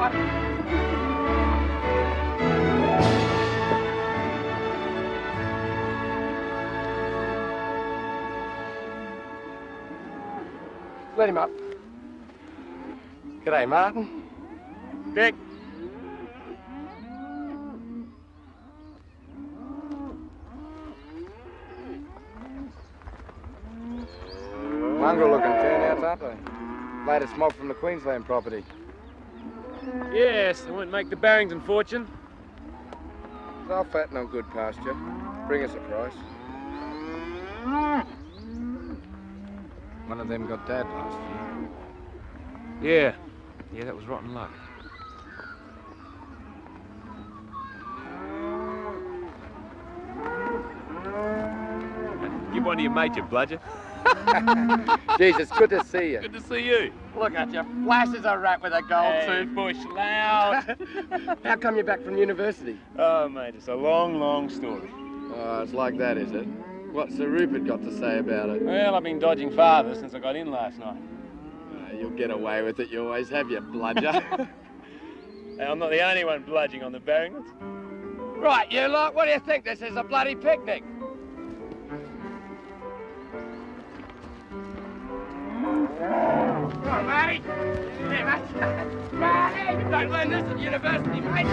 up. Let him up. G'day, Martin. Dick. Mongrel looking turnouts, aren't they? Latest mob from the Queensland property. Yes, they won't make the Barrington fortune. They'll fatten on good pasture. Bring us a price. One of them got Dad last year. Yeah, that was rotten luck. Give one to your mate, you bludger. Jesus, good to see you. Good to see you. Look at you, flash as a rat with a gold tooth. Bush, loud. How come you're back from university? Oh, mate, it's a long, long story. Oh, it's like that, is it? What's Sir Rupert got to say about it? Well, I've been dodging father since I got in last night. You'll get away with it, you always have, you bludger. Hey, I'm not the only one bludging on the Barringtons. Right, you lot, what do you think? This is a bloody picnic. Come on, mate. Hey, mate. Hey, you don't learn this at university, mate.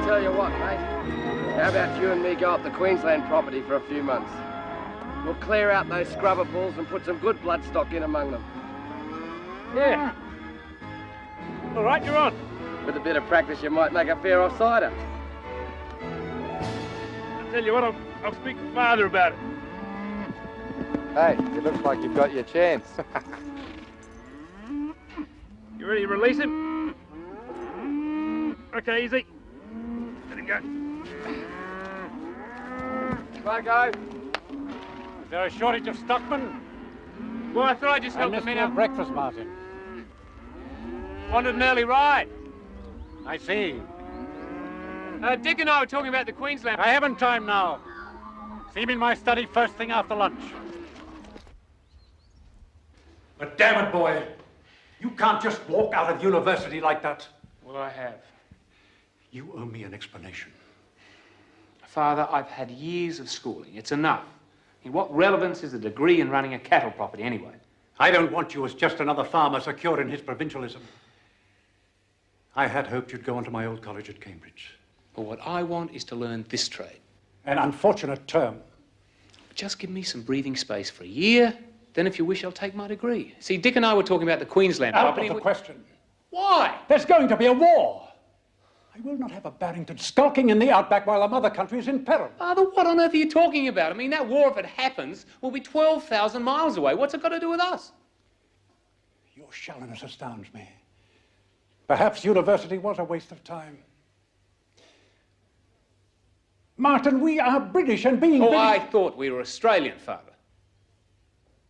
Tell you what, mate. How about you and me go up the Queensland property for a few months? We'll clear out those scrubber bulls and put some good bloodstock in among them. Yeah. All right, you're on. With a bit of practice, you might make a fair offsider. I'll tell you what, I'll speak to father about it. Hey, it looks like you've got your chance. You ready to release him? Okay, easy. Let him go. Right, go. Is there a shortage of stockmen? Well, I thought I'd just help the men out. Breakfast, Martin. Wanted an early ride. I see. Dick and I were talking about the Queensland. I haven't time now. See me in my study first thing after lunch. But damn it, boy. You can't just walk out of university like that. Well, I have. You owe me an explanation. Father, I've had years of schooling. It's enough. What relevance is a degree in running a cattle property anyway? I don't want you as just another farmer secure in his provincialism. I had hoped you'd go on to my old college at Cambridge. But what I want is to learn this trade. An unfortunate term. Just give me some breathing space for a year. Then, if you wish, I'll take my degree. See, Dick and I were talking about the Queensland property. Out of the question. Why? There's going to be a war. I will not have a Barrington skulking in the outback while the mother country is in peril. Father, what on earth are you talking about? I mean, that war, if it happens, will be 12,000 miles away. What's it got to do with us? Your shallowness astounds me. Perhaps university was a waste of time. Martin, we are British, and being British... I thought we were Australian, Father.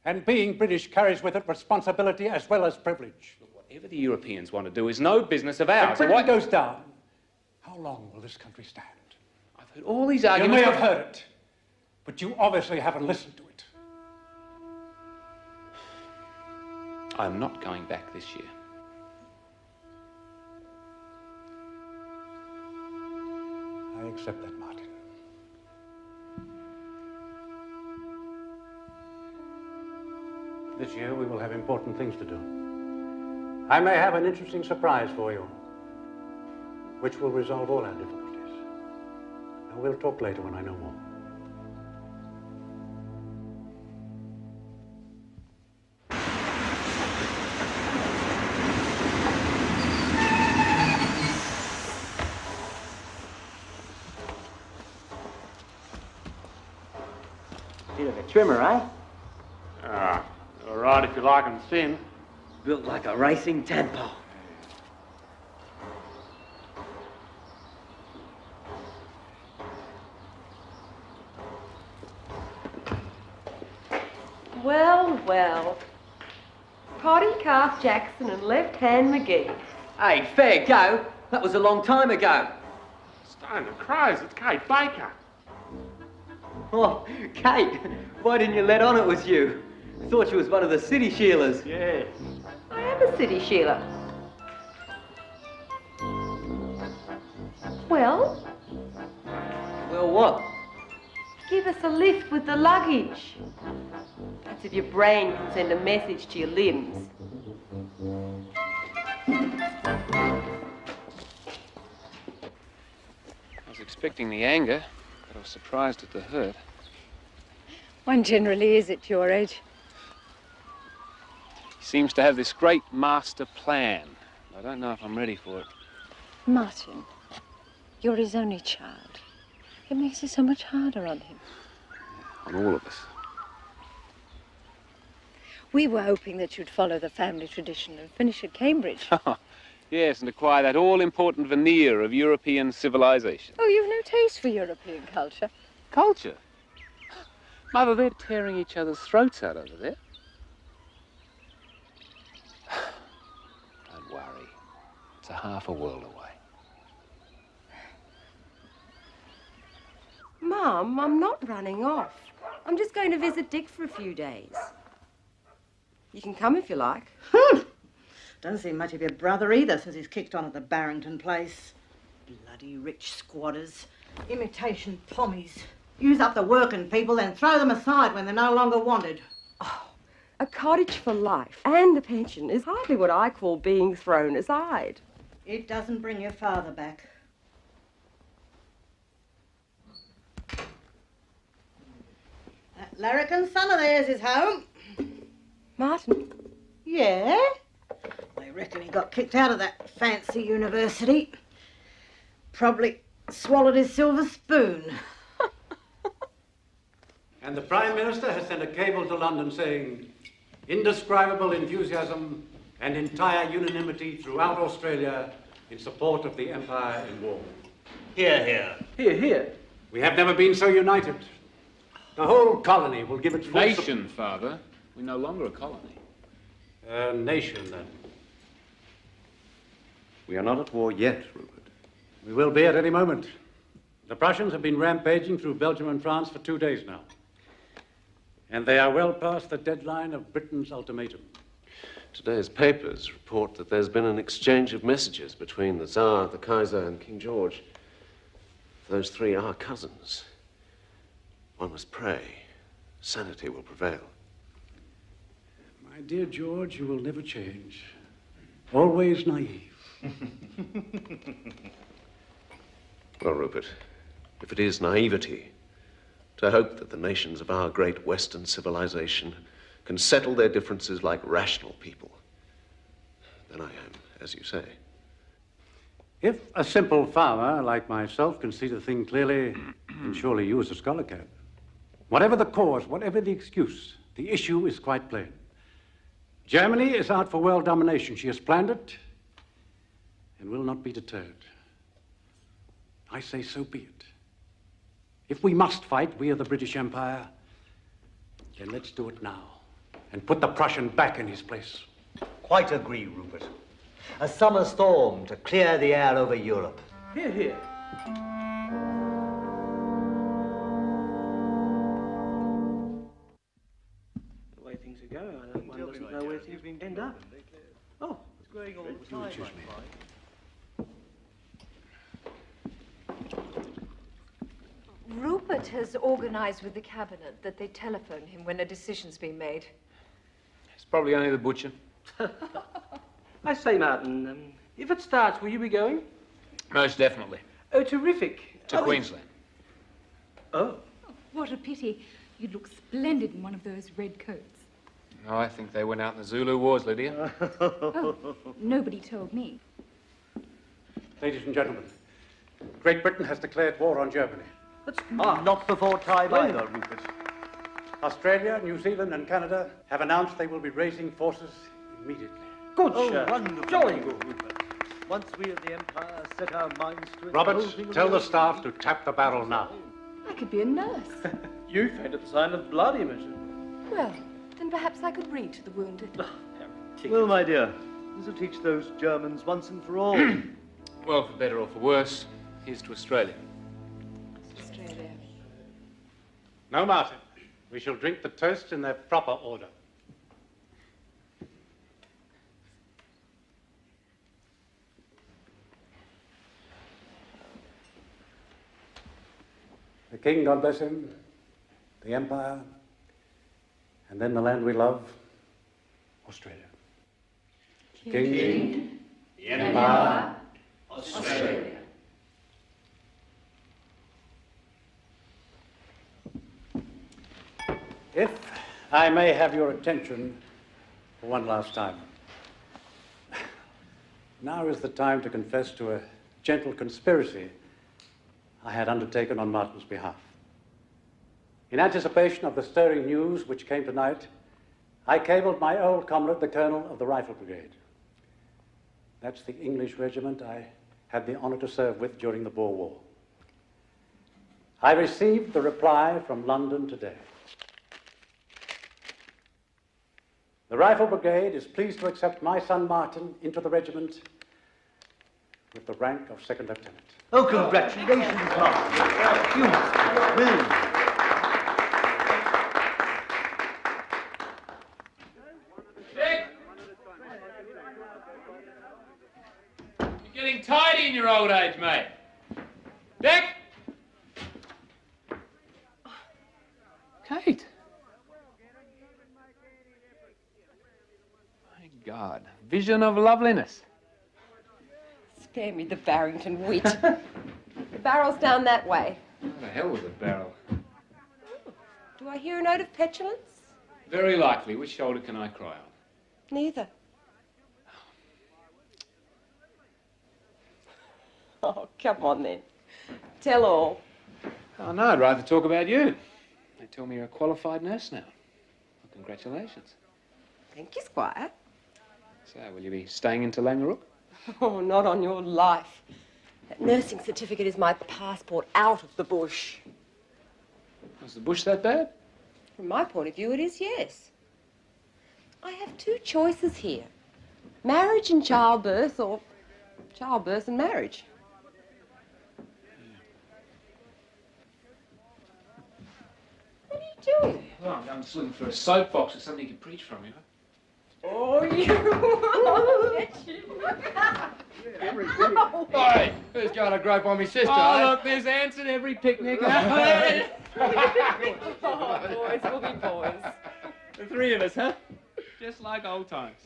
And being British carries with it responsibility as well as privilege. Look, whatever the Europeans want to do is no business of ours. If Britain goes down, how long will this country stand? I've heard all these arguments... You may have heard it, but you obviously haven't listened to it. I'm not going back this year. I accept that, Martin. This year we will have important things to do. I may have an interesting surprise for you, which will resolve all our difficulties. And we'll talk later when I know more. Bit of a trimmer, eh? All right, if you like them thin. Built like a racing tadpole. Well, well. Potty calf Jackson and left-hand McGee. Hey, fair go. That was a long time ago. Stone of crows, it's Kate Baker. Oh, Kate, why didn't you let on it was you? I thought you was one of the city sheelers. Yeah. I am a city shealer. Well, Well, what? give us a lift with the luggage. That's if your brain can send a message to your limbs. I was expecting the anger, but I was surprised at the hurt. One generally is at your age. He seems to have this great master plan. I don't know if I'm ready for it. Martin, you're his only child. It makes it so much harder on him. On all of us. We were hoping that you'd follow the family tradition and finish at Cambridge. Yes, and acquire that all-important veneer of European civilization. Oh, you've no taste for European culture. Culture? Mother, they're tearing each other's throats out over there. Don't worry. It's a half a world away. Mum, I'm not running off. I'm just going to visit Dick for a few days. You can come if you like. Don't see much of your brother either since he's kicked on at the Barrington place. Bloody rich squatters. Imitation pommies. Use up the working people, then throw them aside when they're no longer wanted. Oh, a cottage for life and a pension is hardly what I call being thrown aside. It doesn't bring your father back. That larrikin son of theirs is home. Martin? Yeah? They reckon he got kicked out of that fancy university. Probably swallowed his silver spoon. And the Prime Minister has sent a cable to London saying, indescribable enthusiasm and entire unanimity throughout Australia in support of the Empire in war. Hear, hear. Hear, hear. We have never been so united. The whole colony will give its full Nation, Father. We're no longer a colony. A nation, then. We are not at war yet, Rupert. We will be at any moment. The Prussians have been rampaging through Belgium and France for 2 days now. And they are well past the deadline of Britain's ultimatum. Today's papers report that there's been an exchange of messages between the Tsar, the Kaiser, and King George. Those three are cousins. One must pray. Sanity will prevail. My dear George, you will never change. Always naive. Well, Rupert, if it is naivety to hope that the nations of our great Western civilization can settle their differences like rational people, then I am, as you say. If a simple farmer like myself can see the thing clearly, then surely you as a scholar can. Whatever the cause, whatever the excuse, the issue is quite plain. Germany is out for world domination. She has planned it and will not be deterred. I say so be it. If we must fight, we are the British Empire, then let's do it now and put the Prussian back in his place. Quite agree, Rupert. A summer storm to clear the air over Europe. Hear, hear. The way things are going, one doesn't know where things end up. Oh, it's going all the time. Rupert has organised with the cabinet that they telephone him when a decision's been made. It's probably only the butcher. I say, Martin, if it starts, will you be going? Most definitely. Oh, terrific. To Queensland. Oh. What a pity. You'd look splendid in one of those red coats. No, I think they went out in the Zulu Wars, Lydia. Oh, nobody told me. Ladies and gentlemen, Great Britain has declared war on Germany. Not before time either, Rupert. Australia, New Zealand, and Canada have announced they will be raising forces immediately. Good, Oh, wonderful. Jolly good, Rupert. Once we of the Empire set our minds to it... Roberts, tell the staff to tap the barrel now. I could be a nurse. You faint at the sign of blood, Imogen. Well, Then perhaps I could read to the wounded. Well, my dear, this will teach those Germans once and for all. Well, for better or for worse, here's to Australia. Australia. No, Martin. We shall drink the toast in their proper order. The King, God bless him, the Empire, and then the land we love, Australia. King, the Empire, Australia. If I may have your attention for one last time. Now is the time to confess to a gentle conspiracy I had undertaken on Martin's behalf. In anticipation of the stirring news which came tonight, I cabled my old comrade, the Colonel of the Rifle Brigade. That's the English regiment I had the honor to serve with during the Boer War. I received the reply from London today. The Rifle Brigade is pleased to accept my son Martin into the regiment with the rank of second lieutenant. Oh, congratulations, Martin. You must be thrilled. Dick! You're getting tidy in your old age, mate. Dick! Kate! My God, vision of loveliness. Spare me the Barrington wit. The barrel's down that way. What the hell was a barrel? Do I hear a note of petulance? Very likely. Which shoulder can I cry on? Neither. Oh, come on then. Tell all. Oh, no, I'd rather talk about you. They tell me you're a qualified nurse now. Well, congratulations. Thank you, Squire. So, will you be staying in Talangarook? Oh, not on your life. That nursing certificate is my passport out of the bush. Was the bush that bad? From my point of view, it is, yes. I have two choices here. Marriage and childbirth, or childbirth and marriage. What are you doing? Oh, I'm just looking for a soapbox or something you can preach from, you know. Oh, you! Get you! Hey, who's going to grope on me sister, Oh, eh? look, there's ants at every picnic. Oh, boys will be boys. The three of us, huh? Just like old times.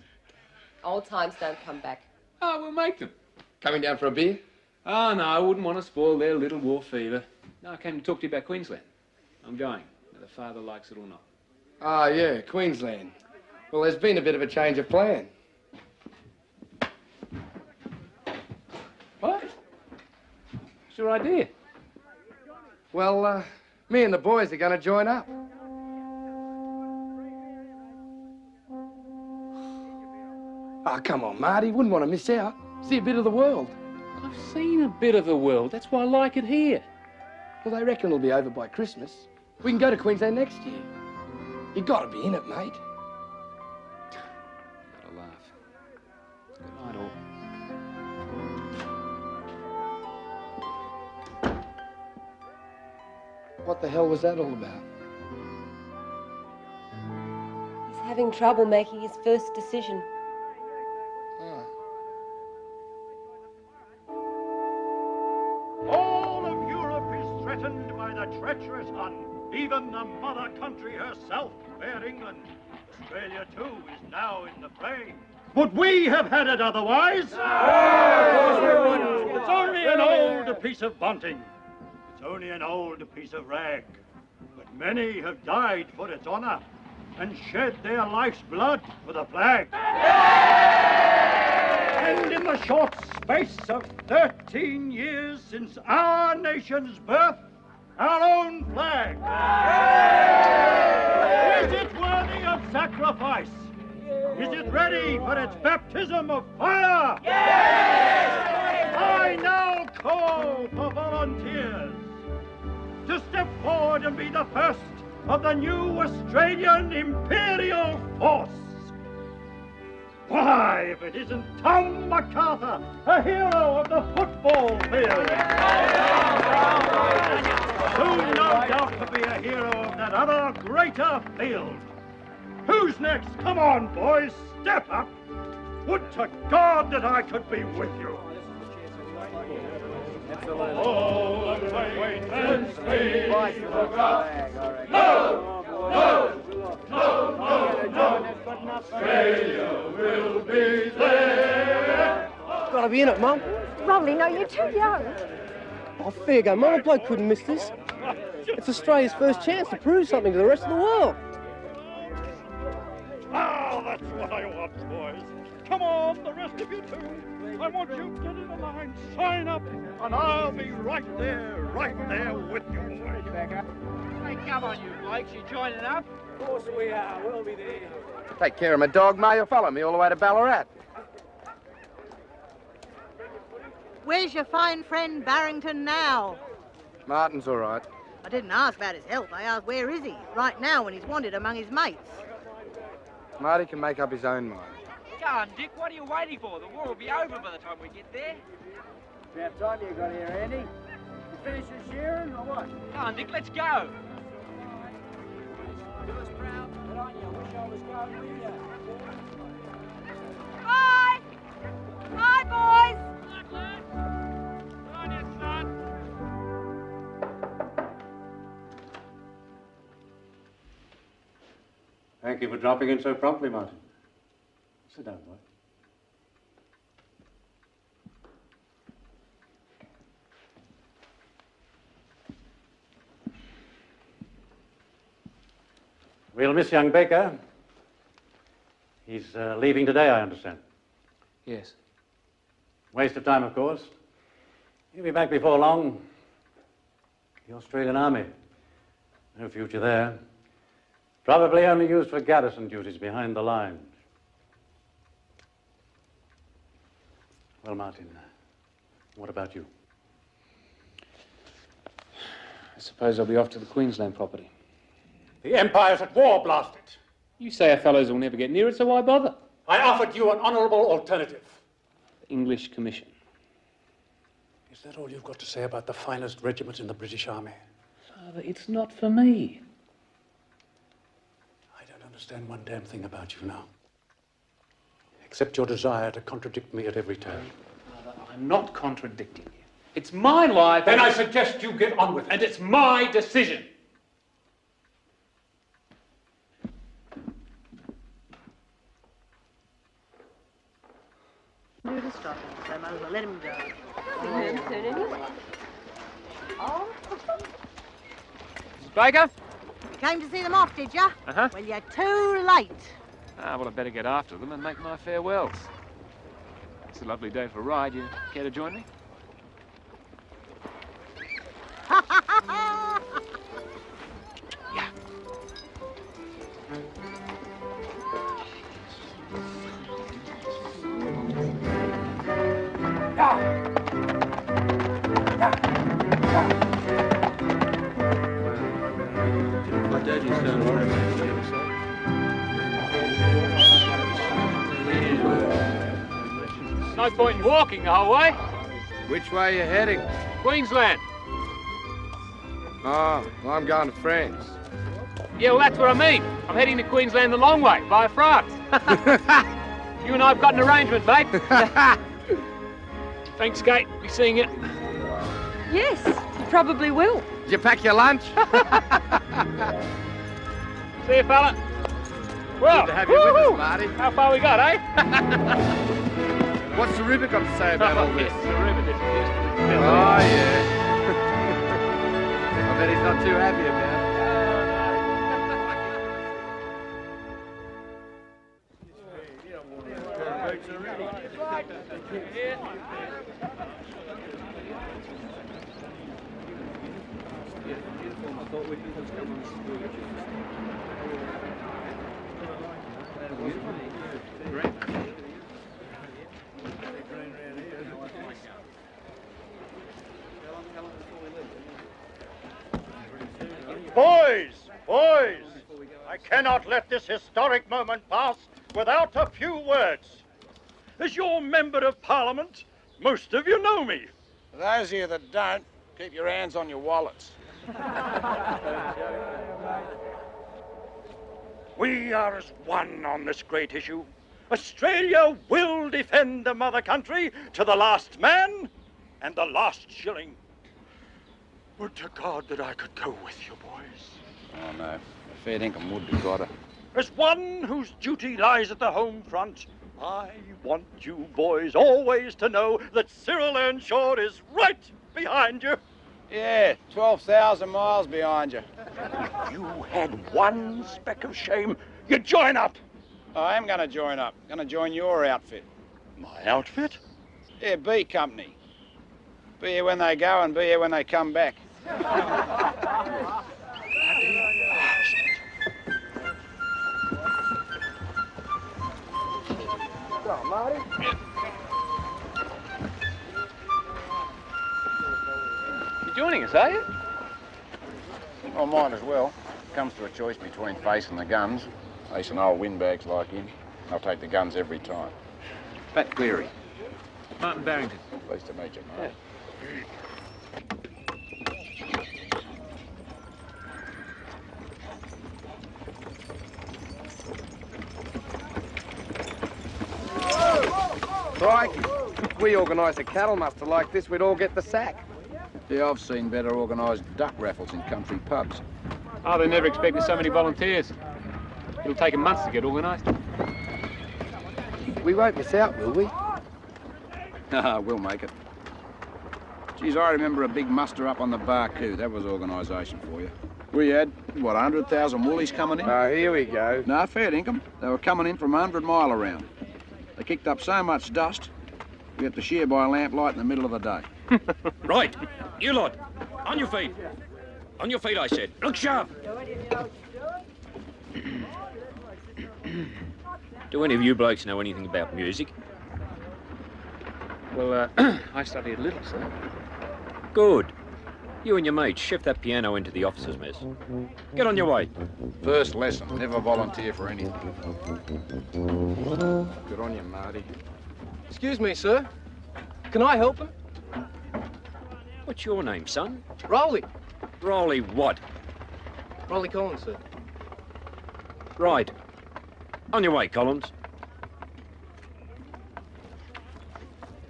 Old times don't come back. Oh, we'll make them. Coming down for a beer? Oh, no, I wouldn't want to spoil their little war fever. No, I came to talk to you about Queensland. I'm going, whether father likes it or not. Ah, yeah, Queensland. Well, there's been a bit of a change of plan. What? What's your idea? Well, me and the boys are going to join up. Oh, come on, Marty. Wouldn't want to miss out. See a bit of the world. I've seen a bit of the world. That's why I like it here. Well, they reckon it'll be over by Christmas. We can go to Queensland next year. You got to be in it, mate. Gotta laugh. Good night, all. What the hell was that all about? He's having trouble making his first decision. All of Europe is threatened by the treacherous Hun. Even the mother country herself, fair England. Australia, too, is now in the fray. Would we have had it otherwise? It's only an old piece of bunting. It's only an old piece of rag. But many have died for its honor and shed their life's blood for the flag. And in the short space of 13 years since our nation's birth, our own flag. Is it worthy of sacrifice? Is it ready for its baptism of fire? Yes! I now call for volunteers to step forward and be the first of the new Australian Imperial Force. Why, if it isn't Tom McArthur, a hero of the football field. Soon, no doubt, to be a hero of that other greater field. Who's next? Come on, boys, step up. Would to God that I could be with you. All acquaintance be forgot. No, no, no, no, no. Australia will be there. Gotta be in it, Mum. Roly, no, you're too young. Oh, fair go, Mum. A bloke couldn't miss this. It's Australia's first chance to prove something to the rest of the world. Ah, that's what I want, boys. Come on, the rest of you too. I want you to get in the line, sign up, and I'll be right there with you, boys. Hey, come on, you blokes, you joining up? Of course we are, we'll be there. Take care of my dog, Ma. You'll follow me all the way to Ballarat. Where's your fine friend Barrington now? Martin's all right. I didn't ask about his health. I asked where is he right now when he's wanted among his mates. Marty can make up his own mind. Go on, Dick, what are you waiting for? The war will be over by the time we get there. About time you got here, Andy. You finished your shearing or what? Come on, Dick, let's go. Do us proud. Good on you. Wish I was going with you. Hi! Hi, boys! On you, son. Thank you for dropping in so promptly, Martin. Sit down, boy. We'll miss young Baker. He's leaving today, I understand. Yes. Waste of time, of course. He'll be back before long. The Australian Army. No future there. Probably only used for garrison duties behind the lines. Well, Martin, what about you? I suppose I'll be off to the Queensland property. The Empire's at war, blast it. You say our fellows will never get near it, so why bother? I offered you an honourable alternative. The English Commission. Is that all you've got to say about the finest regiment in the British Army? Father, it's not for me. I don't understand one damn thing about you now. Except your desire to contradict me at every turn. Father, I'm not contradicting you. It's my life. Then I suggest you get on with it. And it's my decision. New to stop him, so might as well let him go. Nothing hurt soon anyway. Oh. Mrs. Baker? You came to see them off, did you? Uh-huh. Well, you're too late. Ah, well, I better get after them and make my farewells. It's a lovely day for a ride. You care to join me? Yeah. My dad used to own No point in walking the whole way. Which way are you heading? Queensland. Oh, well, I'm going to France. Yeah, well, that's what I mean. I'm heading to Queensland the long way, via France. You and I have got an arrangement, mate. Thanks, Kate. Be seeing you. Yes, you probably will. Did you pack your lunch? See you, fella. Well, Good to have you with us, Marty. How far we got, eh? What's the Rupert got to say about all this? Yes, the Rupert is Oh, yeah. I bet he's not too happy about it. Boys, Boys, I cannot let this historic moment pass without a few words. As your Member of Parliament, most of you know me. For those of you that don't, keep your hands on your wallets. We are as one on this great issue. Australia will defend the mother country to the last man and the last shilling. Would to God that I could go with you, boys. Oh, no. A fair dinkum would be better. As one whose duty lies at the home front, I want you boys always to know that Cyril Earnshaw is right behind you. Yeah, 12,000 miles behind you. If you had one speck of shame, you'd join up. I am going to join up. Going to join your outfit. My outfit? Yeah, B Company. Be here when they go and be here when they come back. Marty? You're joining us, are you? I might as well. Comes to a choice between facing the guns, facing old windbags like him. I'll take the guns every time. Pat Cleary. Martin Barrington. Pleased to meet you, mate. Crikey. If we organised a cattle muster like this, we'd all get the sack. Yeah, I've seen better organised duck raffles in country pubs. Oh, they never expected so many volunteers. It'll take them months to get organised. We won't miss out, will we? We'll make it. Geez, I remember a big muster up on the Barcoo. That was organisation for you. We had, what, 100,000 woolies coming in? Oh, here we go. No, fair dinkum. They were coming in from 100 mile around. They kicked up so much dust, we had to shear by lamplight in the middle of the day. Right, you lot, on your feet. On your feet, I said. Look sharp. Do any of you blokes know anything about music? Well, I studied a little, sir. Good. You and your mates shift that piano into the officers' mess. Get on your way. First lesson, never volunteer for anything. Good on you, Marty. Excuse me, sir. Can I help him? What's your name, son? Roly. Roly what? Roly Collins, sir. Right. On your way, Collins.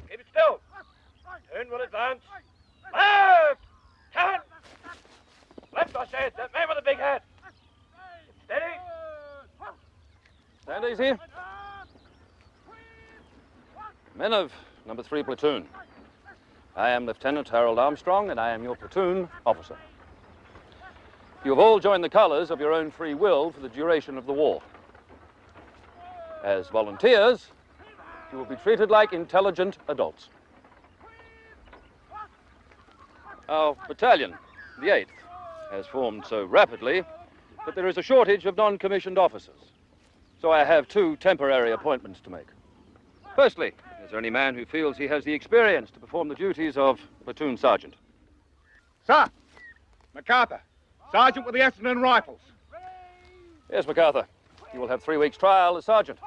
Keep it still. Turn will advance. Left! Turn! Left, I said. That man with the big hat. Steady. Stand easy. Men of number 3 platoon. I am Lieutenant Harold Armstrong, and I am your platoon officer. You have all joined the colours of your own free will for the duration of the war. As volunteers, you will be treated like intelligent adults. Our battalion, the 8th, has formed so rapidly that there is a shortage of non-commissioned officers. So I have 2 temporary appointments to make. Firstly, is there any man who feels he has the experience to perform the duties of platoon sergeant? Sir, McArthur, sergeant with the Essendon Rifles. Yes, McArthur. You will have 3 weeks' trial as sergeant.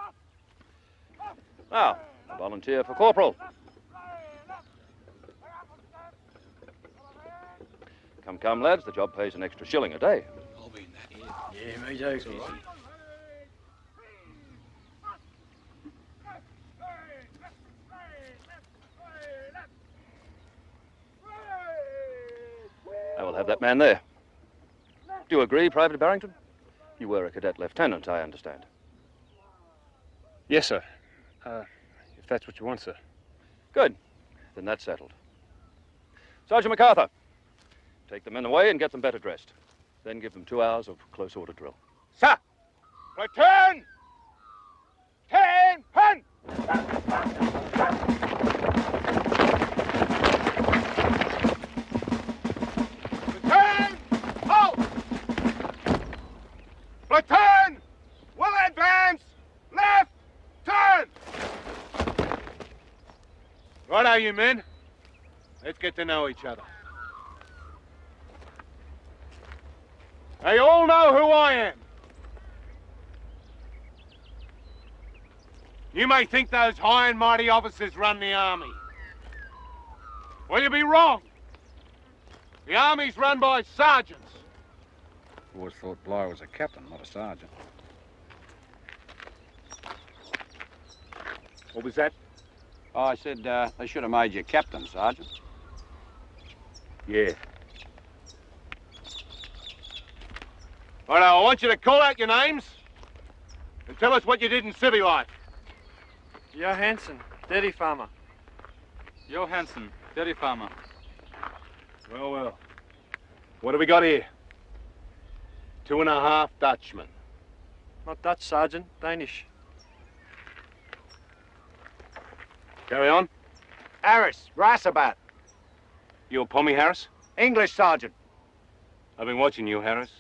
Now, volunteer for corporal. Come, lads, the job pays an extra shilling a day. I'll be in that here. Yeah, me too. All right. I will have that man there. Do you agree, Private Barrington? You were a cadet lieutenant, I understand. Yes, sir. If that's what you want, sir. Good. Then that's settled. Sergeant McArthur, take the men away and get them better dressed. Then give them 2 hours of close order drill. Sir! Platoon! 10, pen! Platoon! Halt! Platoon! Will advance! Left! Turn! Righto, you men. Let's get to know each other. They all know know who I am? You may think those high and mighty officers run the army. Well, you'd be wrong. The army's run by sergeants. Always thought Bligh was a captain, not a sergeant. What was that? Oh, I said they should have made you captain, Sergeant. Yeah. All right, I want you to call out your names and tell us what you did in civvy life. Johansen, dairy farmer. Johansen, dairy farmer. Well, well. What have we got here? 2.5 Dutchmen. Not Dutch, Sergeant. Danish. Carry on. Harris, Rassabat. You're Pommy Harris? English, Sergeant. I've been watching you, Harris.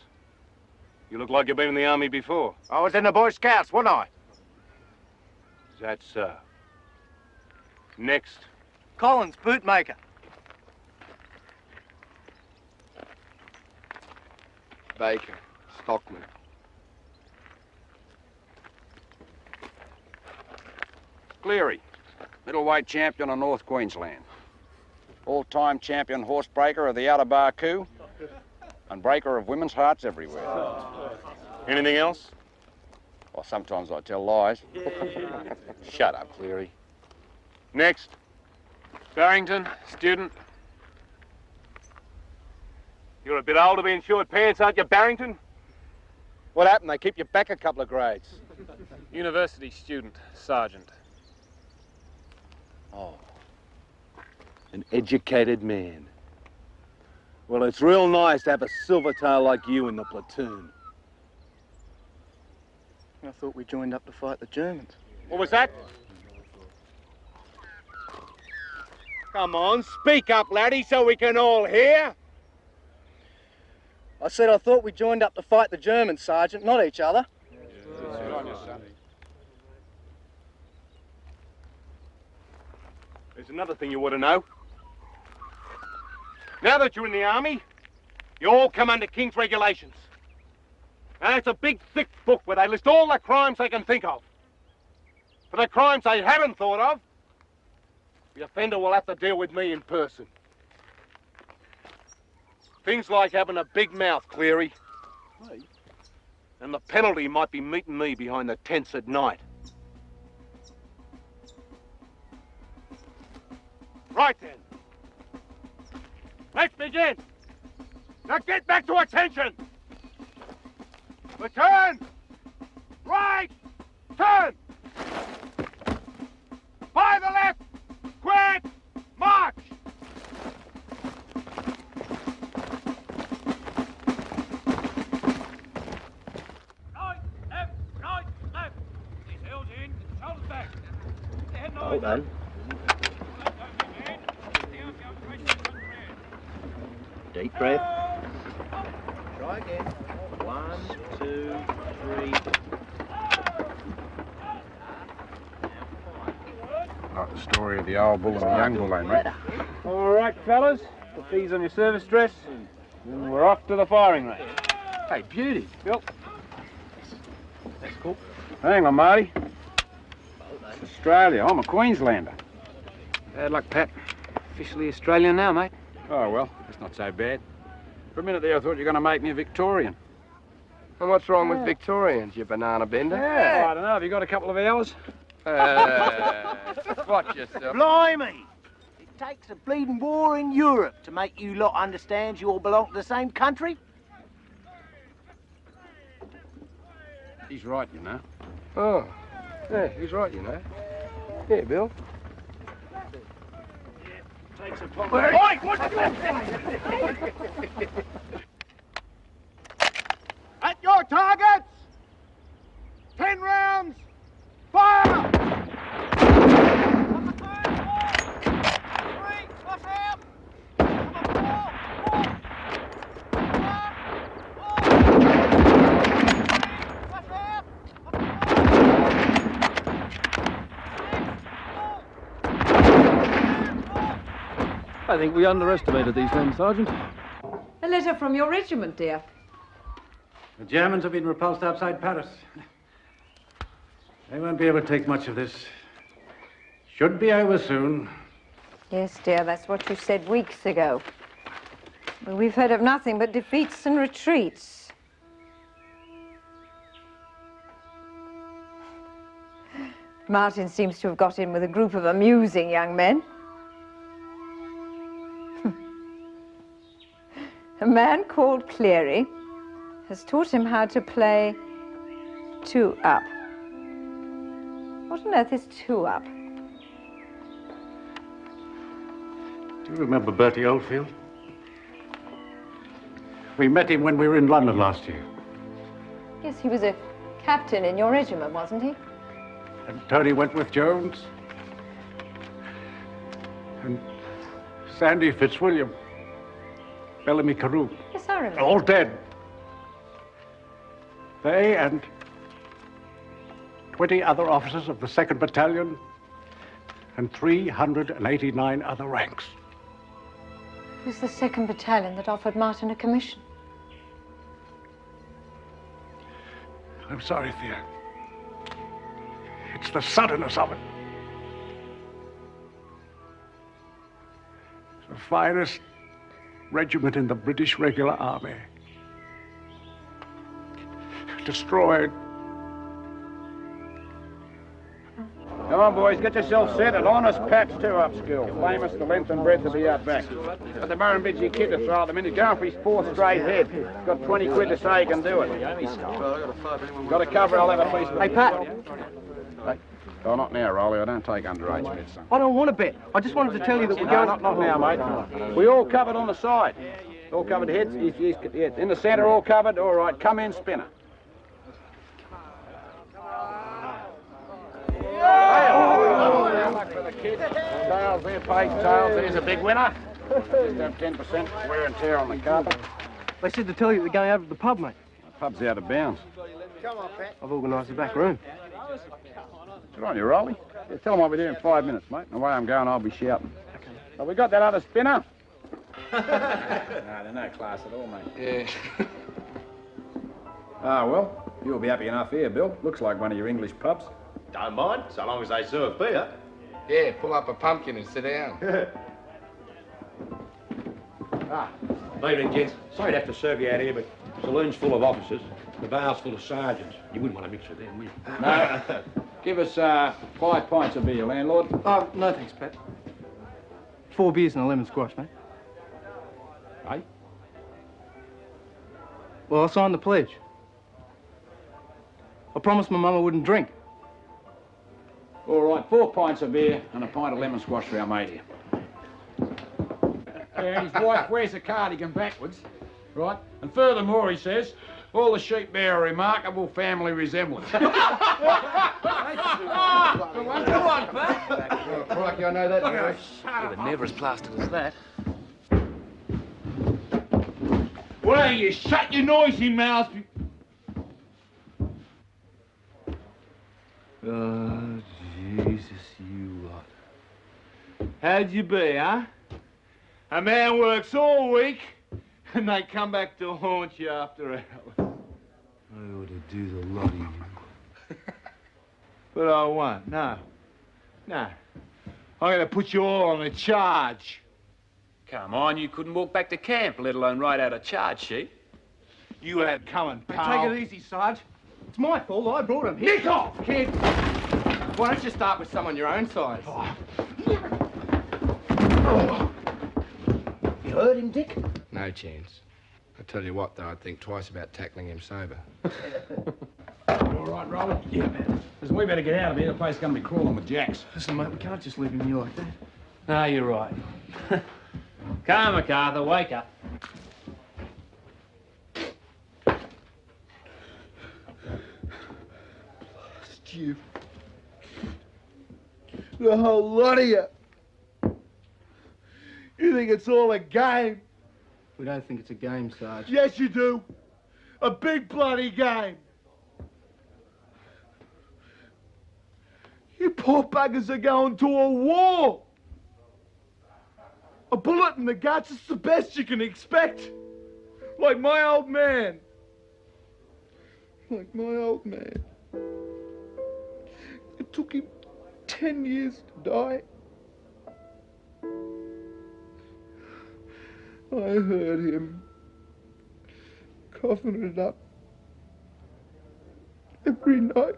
You look like you've been in the army before. I was in the Boy Scouts, wasn't I? That's so. Next. Collins, bootmaker. Baker, stockman. Cleary, middleweight champion of North Queensland. All-time champion horsebreaker of the Outer Barcoo. And breaker of women's hearts everywhere. Anything else? Well, sometimes I tell lies. Shut up, Cleary. Next. Barrington, student. You're a bit old to be in short pants, aren't you, Barrington? What happened? They keep you back a couple of grades. University student, sergeant. Oh. An educated man. Well, it's real nice to have a silvertail like you in the platoon. I thought we joined up to fight the Germans. What was that? Come on, speak up, laddie, so we can all hear. I said I thought we joined up to fight the Germans, Sergeant, not each other. Good on you, son. There's another thing you ought to know. Now that you're in the army, you all come under King's regulations. And it's a big, thick book where they list all the crimes they can think of. For the crimes they haven't thought of, the offender will have to deal with me in person. Things like having a big mouth, Cleary. Me? And the penalty might be meeting me behind the tents at night. Right then. Let's begin. Now get back to attention. Return. Right. Turn. By the left. Quit. March. Right, left. These heels in, shoulders back. Hold on. Deep breath. Try again. 1, 2, 3. Like the story of the old bull and the young bull, ain't it? All right, fellas. Put these on your service dress. And we're off to the firing range. Hey, beauty. Bill. That's cool. Hang on, Marty. It's Australia. I'm a Queenslander. Bad luck, Pat. Officially Australian now, mate. Oh, well, that's not so bad. For a minute there, I thought you were going to make me a Victorian. And what's wrong with Victorians, you banana bender? Yeah. I don't know. Have you got a couple of hours? Watch yourself. Blimey! It takes a bleeding war in Europe to make you lot understand you all belong to the same country. He's right, you know. Oh, yeah, he's right, you know. Here, Bill. Takes a pot. Oi, what's At your targets! 10 rounds! Fire! I think we underestimated these men, Sergeant. A letter from your regiment, dear. The Germans have been repulsed outside Paris. They won't be able to take much of this. Should be over soon. Yes, dear, that's what you said weeks ago. But we've heard of nothing but defeats and retreats. Martin seems to have got in with a group of amusing young men. A man called Cleary has taught him how to play two-up. What on earth is two-up? Do you remember Bertie Oldfield? We met him when we were in London last year. Yes, he was a captain in your regiment, wasn't he? And Tony Wentworth-Jones. And Sandy Fitzwilliam. Bellamy Carew. Yes, I remember. All dead. They and 20 other officers of the 2nd Battalion and 389 other ranks. It was the 2nd Battalion that offered Martin a commission. I'm sorry, Thea. It's the suddenness of it. It's the finest regiment in the British regular army. Destroyed. Come on, boys, get yourself set at honest patch two-up skill. Famous the length and breadth of the outback. But the Murrumbidgee kid to throw at the minute. He's going for his 4th straight head. He's got 20 quid to say he can do it. Got to cover it, I'll have a piece of it. Hey, Pat. Hey. Oh, not now, Roly. I don't take underage bets, son. I don't want to bet. I just wanted to tell you that we're No, going... not now, mate. We all covered on the side. All covered heads. In the centre, all covered. All right, come in, spinner. Luck for the kid. Tails there, pays tails. There's a big winner. Just have 10% wear and tear on the carpet. They said to tell you we're going over to the pub, mate. The pub's out of bounds. Come on, Pat. I've organised the back room. Good on you, Roly. Yeah, tell them I'll be there in 5 minutes, mate. And the way I'm going, I'll be shouting. Have we got that other spinner? No, they're no class at all, mate. Yeah. Ah, well, you'll be happy enough here, Bill. Looks like one of your English pubs. Don't mind, so long as they serve beer. Yeah, pull up a pumpkin and sit down. Evening, gents. Sorry to have to serve you out here, but the saloon's full of officers. The bar's full of sergeants. You wouldn't want to mix with them, would you? No. Give us 5 pints of beer, landlord. Oh, no thanks, Pat. 4 beers and a lemon squash, mate. Hey? Well, I signed the pledge. I promised my mum I wouldn't drink. All right, 4 pints of beer and a pint of lemon squash for our mate here. Yeah, and his wife wears a cardigan backwards, right? And furthermore, he says, all the sheep bear a remarkable family resemblance. Come on, Pat. Crikey, I know that. You were never as plastered as that. Well, you shut your noisy mouth. Oh, Jesus, you lot. How'd you be, huh? A man works all week, and they come back to haunt you after hours. I ought to do the lot of you. But I won't, no. No. I'm going to put you all on a charge. Come on, you couldn't walk back to camp, let alone write out a charge sheet. You had it coming, pal. Take it easy, Sarge. It's my fault. I brought him here. Nick off, kid! Why don't you start with someone your own size? You heard him, Dick? No chance. I tell you what, though, I'd think twice about tackling him sober. All right, Roly? Yeah, man. Listen, we better get out of here. The place is going to be crawling with jacks. Listen, mate, we can't just leave him here like that. No, you're right. Come, McArthur, wake up. You. The whole lot of you. You think it's all a game? We don't think it's a game, Sarge. Yes, you do. A big bloody game. You poor buggers are going to a war. A bullet in the guts is the best you can expect. Like my old man. like my old man. It took him 10 years to die. I heard him coughing it up every night.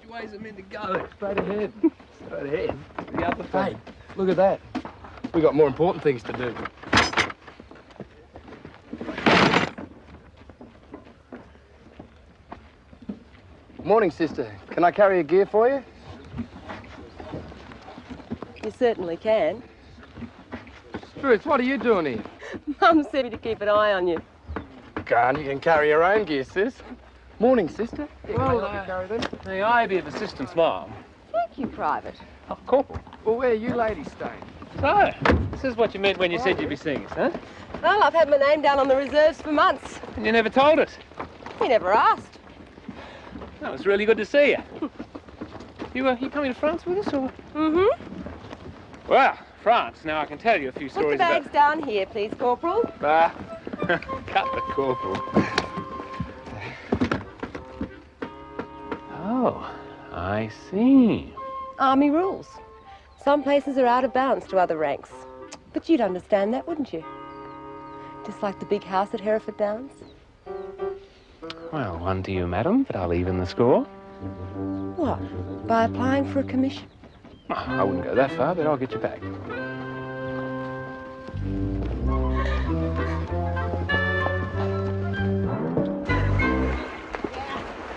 Where's it meant to go? Straight ahead. Straight ahead. The other thing. Hey, look at that. We got more important things to do. Morning, sister. Can I carry a gear for you? You certainly can. Struth, what are you doing here? Mum said to keep an eye on you. Can't. You can carry your own gear, sis. Morning, sister. Yeah, Well, carry them. may I be of assistance, Mom? Thank you, Private. Oh, Corporal. Well, where are you ladies staying? So, this is what you meant when you said you'd be seeing us, huh? Well, I've had my name down on the reserves for months. And you never told us. You never asked. Well, it's really good to see you. You coming to France with us, or? Mm-hmm. Well, France. Now, I can tell you a few Put the stories bags down here, please, Corporal. about... Cut the corporal. Oh, I see. Army rules. Some places are out of bounds to other ranks. But you'd understand that, wouldn't you? Just like the big house at Hereford Downs. Well, one to you, madam, but I'll even the score. What? By applying for a commission? Oh, I wouldn't go that far, but I'll get you back.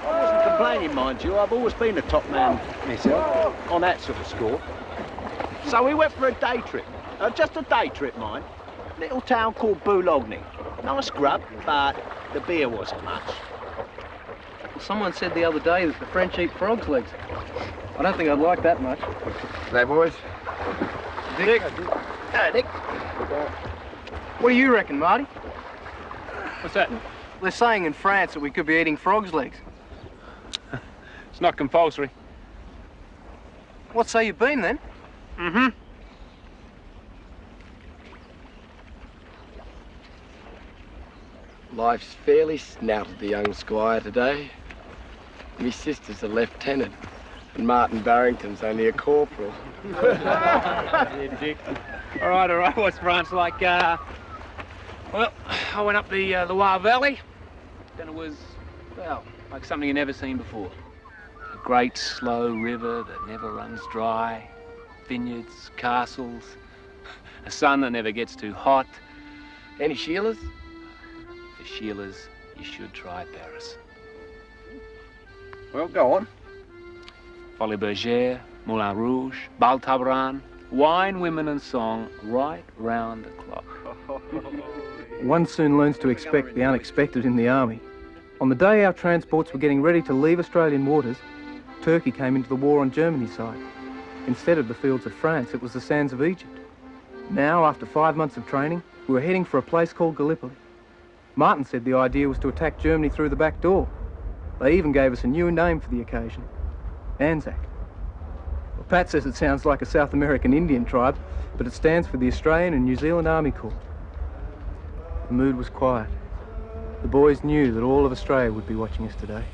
I wasn't complaining, mind you. I've always been a top man myself, on that sort of score. So we went for a day trip. Just a day trip, mind. Little town called Boulogne. Nice grub, but the beer wasn't much. Well, someone said the other day that the French eat frog's legs. I don't think I'd like that much. Hey, boys. Dick. Hey, Dick. What do you reckon, Marty? What's that? They're saying in France that we could be eating frog's legs. It's not compulsory. What say you've been, then? Mm-hmm. Life's fairly snouted the young squire today. Me sister's a lieutenant, and Martin Barrington's only a corporal. Yeah, Dick. All right. What's France like? Well, I went up the Loire Valley, and it was, well, like something you've never seen before. A great, slow river that never runs dry, vineyards, castles, a sun that never gets too hot. Any Sheilas? For Sheilas, you should try Paris. Well, go on. Folie Bergère, Moulin Rouge, Bal Tabaran, wine, women and song, right round the clock. One soon learns to expect the unexpected in the army. On the day our transports were getting ready to leave Australian waters, Turkey came into the war on Germany's side. Instead of the fields of France, it was the sands of Egypt. Now, after 5 months of training, we were heading for a place called Gallipoli. Martin said the idea was to attack Germany through the back door. They even gave us a new name for the occasion, ANZAC. Well, Pat says it sounds like a South American Indian tribe, but it stands for the Australian and New Zealand Army Corps. The mood was quiet. The boys knew that all of Australia would be watching us today.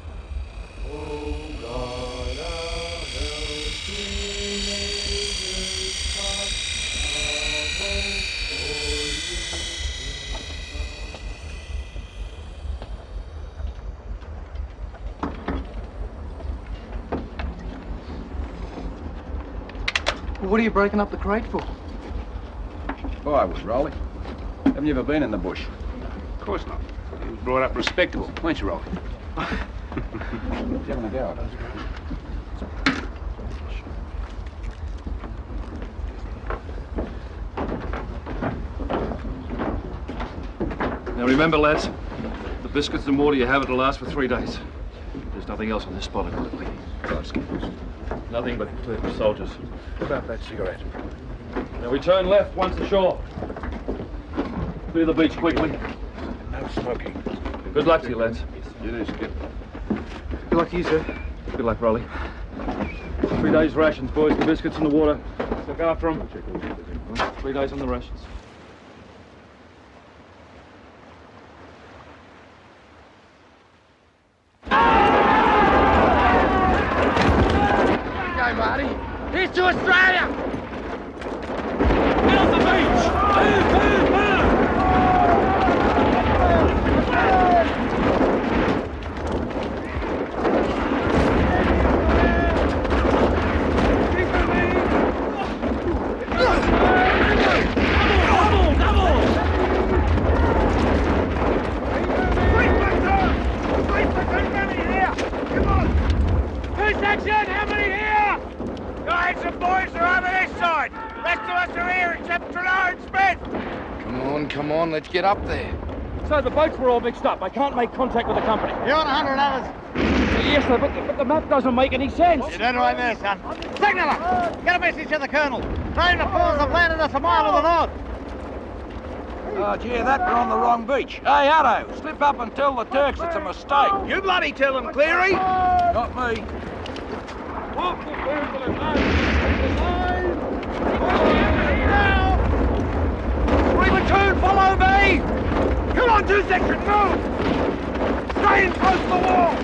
What are you breaking up the crate for? Boy, was Roly. Haven't you ever been in the bush? Of course not. You were brought up respectable, weren't you, Roly? Give him a go. Now remember, lads, the biscuits and water you have it'll last for 3 days. There's nothing else on this spot at Gallipoli. Nothing but soldiers. What about that cigarette? Now we turn left once ashore. Clear the beach quickly. No smoking. Good luck to you, lads. You do, Skip. Good luck to you, sir. Good luck, Roly. 3 days rations, boys. The biscuits and the water. Look after them. 3 days on the rations. Go, Marty. Here's to Australia! Get on the beach! Move, move, move! How many here? Johansen boys are over this side. Rest of us are here except Trelaw and Smith. Come on, let's get up there. So the boats were all mixed up. I can't make contact with the company. You're on 100 others. Yes, sir, but the map doesn't make any sense. You're doing right there, son. Signaller! Get a message to the Colonel. Tell him the Falls have landed us a mile to the north. Oh, gee, that we're on the wrong beach. Hey, Addo, slip up and tell the Turks it's a mistake. You bloody tell them, Cleary. Not me. Platoon, follow me! Come on, 2 section, move! Stay in close to the wall!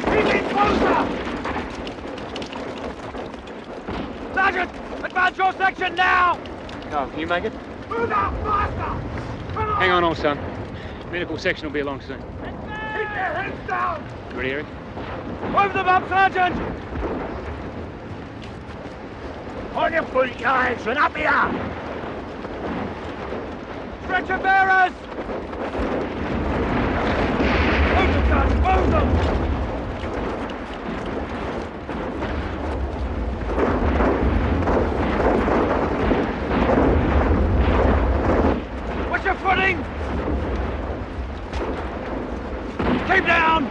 Keep in closer! Sergeant, advance your section now! Carl, can you make it? Move out faster! Hang on, old son. Medical section will be along soon. Keep their heads down! Ready, Eric? Move them up, Sergeant! On your feet, Johansen, up here! Stretcher bearers! Move them, guys, move them! What's your footing? Keep down!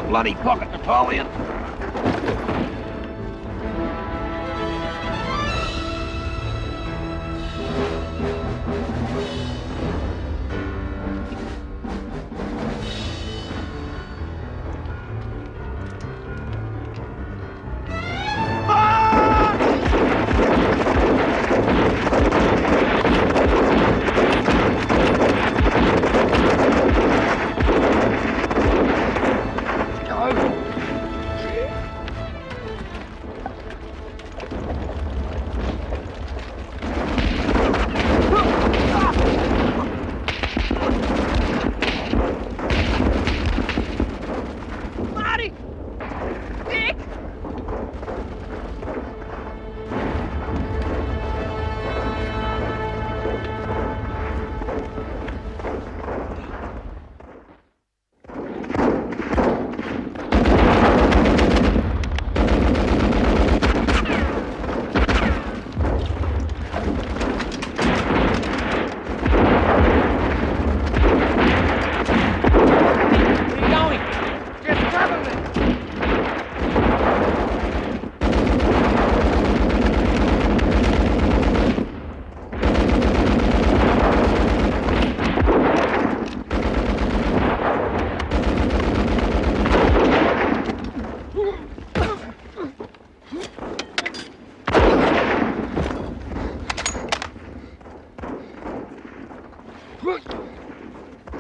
Bloody pocket Napoleon.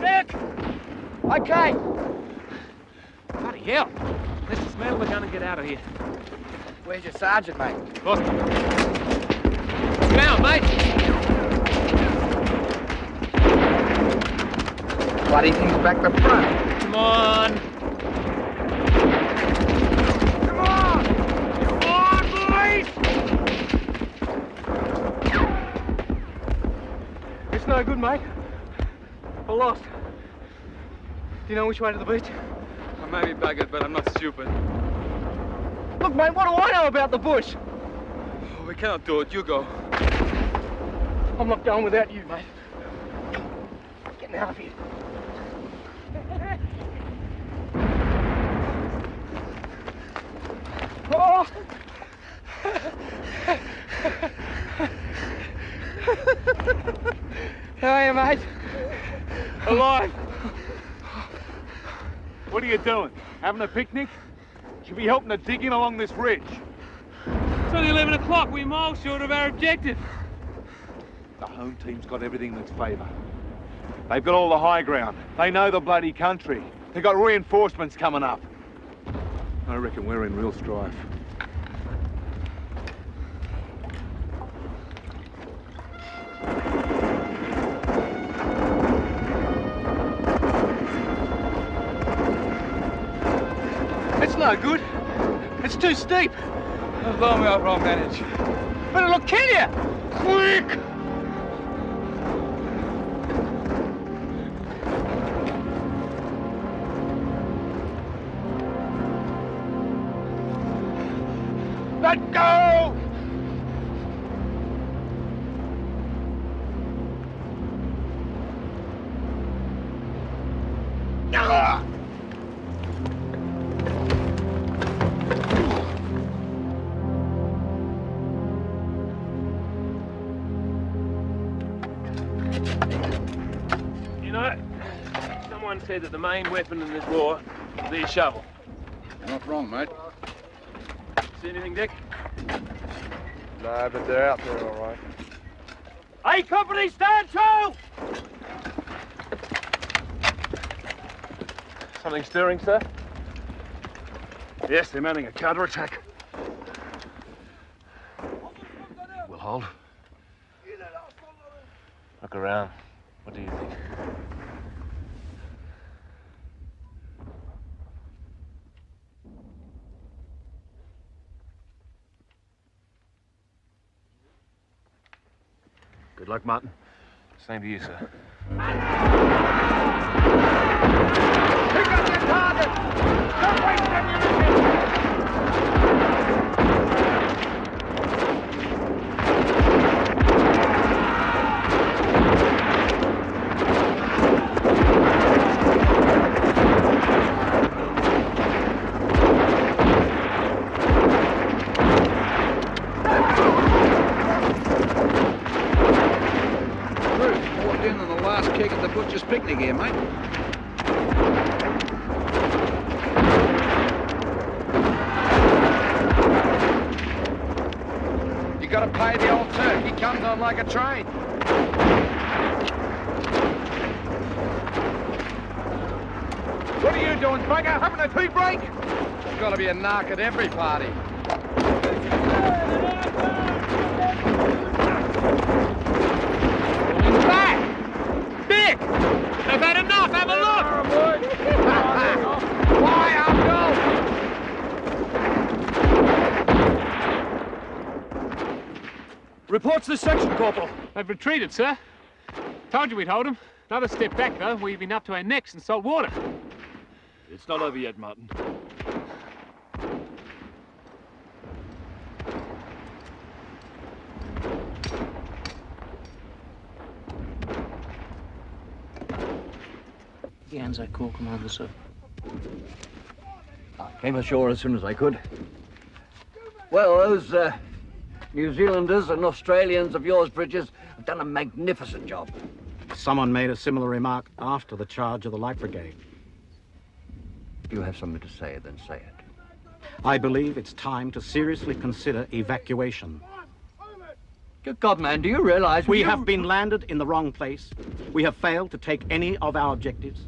Dick! Okay. Bloody hell. Let's dismantle the gun and get out of here. Where's your sergeant, mate? Lost him. Down, mate. Bloody thing's back the front. Come on. Come on! Come on, boys! It's no good, mate. We're lost. Do you know which way to the beach? I may be buggered, but I'm not stupid. Look, mate, what do I know about the bush? Oh, we cannot do it. You go. I'm not going without you, mate. Getting out of here. Oh! How are you, mate? Alive. What are you doing? Having a picnic? Should be helping to dig in along this ridge. It's only 11 o'clock. We're miles short of our objective. The home team's got everything that's favour. They've got all the high ground. They know the bloody country. They've got reinforcements coming up. I reckon we're in real strife. It's no good. It's too steep. Blow me up, I'll manage. But it'll kill you. Quick! Let go! Ah! You know, someone said that the main weapon in this war is the shovel. You're not wrong, mate. See anything, Dick? No, but they're out there all right. Hey, company, stand to! Something stirring, sir? Yes, they're mounting a counter-attack. We'll hold. Look around. What do you think? Good luck, Martin. Same to you, sir. Pick up your target! Don't waste ammunition! Kick at the butcher's picnic here, mate. You gotta pay the old Turk. He comes on like a train. What are you doing, bugger? Having a tea break? There's gotta be a narc at every party. Dick! They've had enough! Have a look! Why, Uncle? Reports this section, Corporal. They've retreated, sir. Told you we'd hold them. Another step back, though, we've been up to our necks in salt water. It's not over yet, Martin. The Anzac Corps Commander, sir. I came ashore as soon as I could. Well, those New Zealanders and Australians of yours, Bridges, have done a magnificent job. Someone made a similar remark after the charge of the Light Brigade. If you have something to say, then say it. I believe it's time to seriously consider evacuation. Good God, man, do you realise... We have been landed in the wrong place. We have failed to take any of our objectives.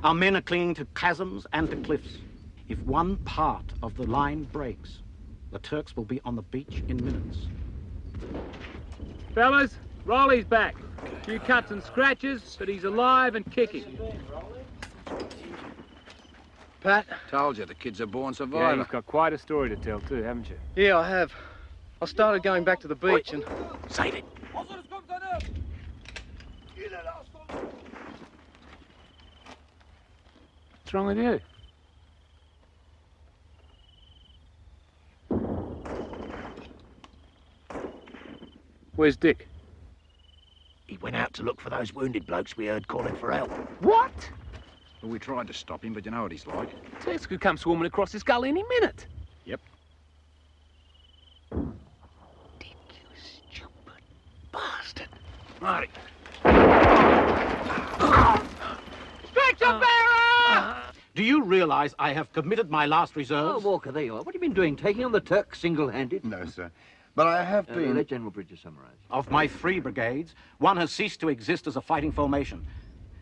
Our men are clinging to chasms and to cliffs. If one part of the line breaks, the Turks will be on the beach in minutes. Fellas, Roly's back. A few cuts and scratches, but he's alive and kicking. Pat? Told you, the kid's a born survivor. Yeah, you've got quite a story to tell too, haven't you? Yeah, I have. I started going back to the beach and... Save it. What's wrong with you? Where's Dick? He went out to look for those wounded blokes we heard calling for help. What? Well, we tried to stop him, but you know what he's like. Turks could come swarming across this gully any minute. Yep. Bastard. Marty. Stretcher bearer! Do you realise I have committed my last reserves? Oh, Walker, there you are. What have you been doing? Taking on the Turks single-handed? No, sir. But I have been... Let General Bridges summarise. Of my 3 brigades, one has ceased to exist as a fighting formation.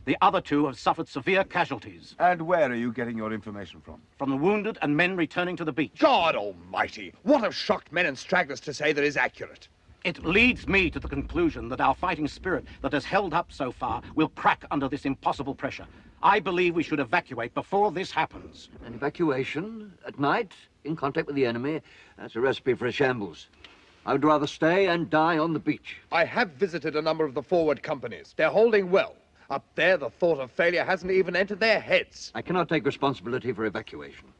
The other 2 have suffered severe casualties. And where are you getting your information from? From the wounded and men returning to the beach. God almighty! What have shocked men and stragglers to say that is accurate? It leads me to the conclusion that our fighting spirit that has held up so far will crack under this impossible pressure. I believe we should evacuate before this happens. An evacuation at night, in contact with the enemy, that's a recipe for a shambles. I would rather stay and die on the beach. I have visited a number of the forward companies. They're holding well. Up there, the thought of failure hasn't even entered their heads. I cannot take responsibility for evacuation.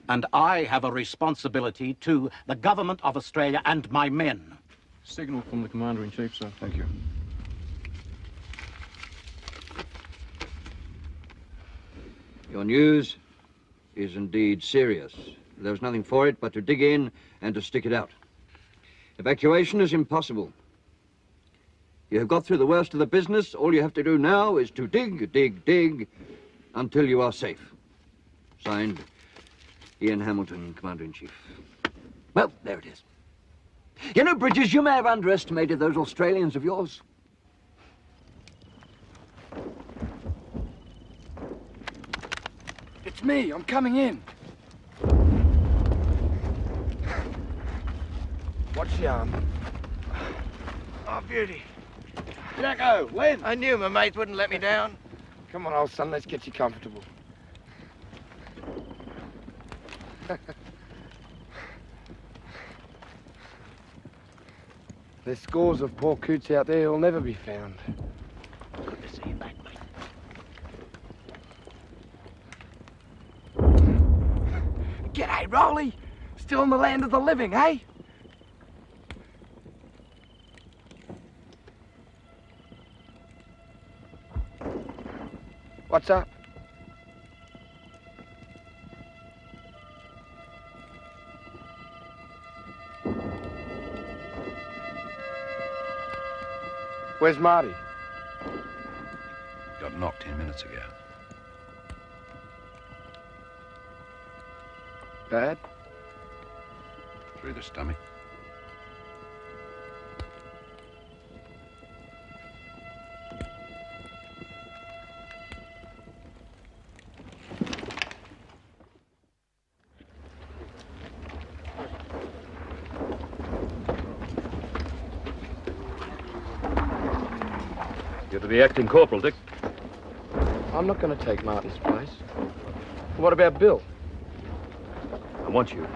And I have a responsibility to the government of Australia and my men. Signal from the Commander-in-Chief, sir. Thank you. Your news is indeed serious. There's nothing for it but to dig in and to stick it out. Evacuation is impossible. You have got through the worst of the business. All you have to do now is to dig, dig, dig until you are safe. Signed, Ian Hamilton, Commander-in-Chief. Well, there it is. You know, Bridges, you may have underestimated those Australians of yours. It's me. I'm coming in. Watch your arm. Oh, beauty. Jacko, Len. I knew my mate wouldn't let me down. Come on, old son, let's get you comfortable. There's scores of poor coots out there who'll never be found. Good to see you back, mate. G'day, Roly. Still in the land of the living, eh? What's up? Where's Marty? Got knocked 10 minutes ago. Bad? Through the stomach. You're to be acting corporal, Dick. I'm not going to take Martin's place. What about Bill? I want you.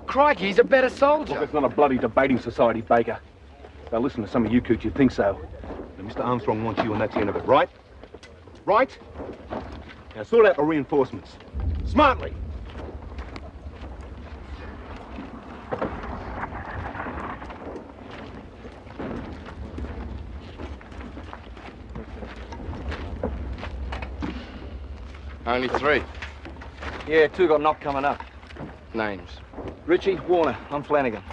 Crikey, he's a better soldier. Look, it's not a bloody debating society, Baker. Now listen to some of you coots, you think so. But Mr. Armstrong wants you and that's the end of it, right? Right? Now sort out the reinforcements. Smartly. Only 3. Yeah, 2 got knocked coming up. Names. Richie, Warner, I'm Flanagan.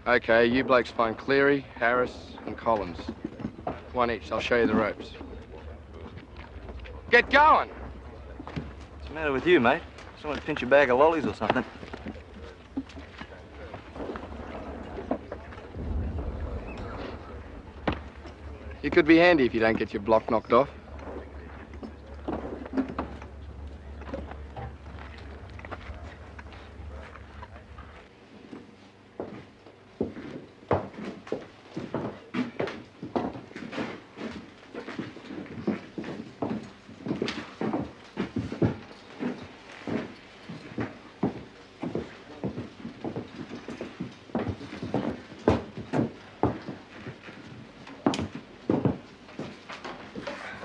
Okay, you blokes find Cleary, Harris, and Collins. 1 each. I'll show you the ropes. Get going! What's the matter with you, mate? Someone pinch a bag of lollies or something. It could be handy if you don't get your block knocked off.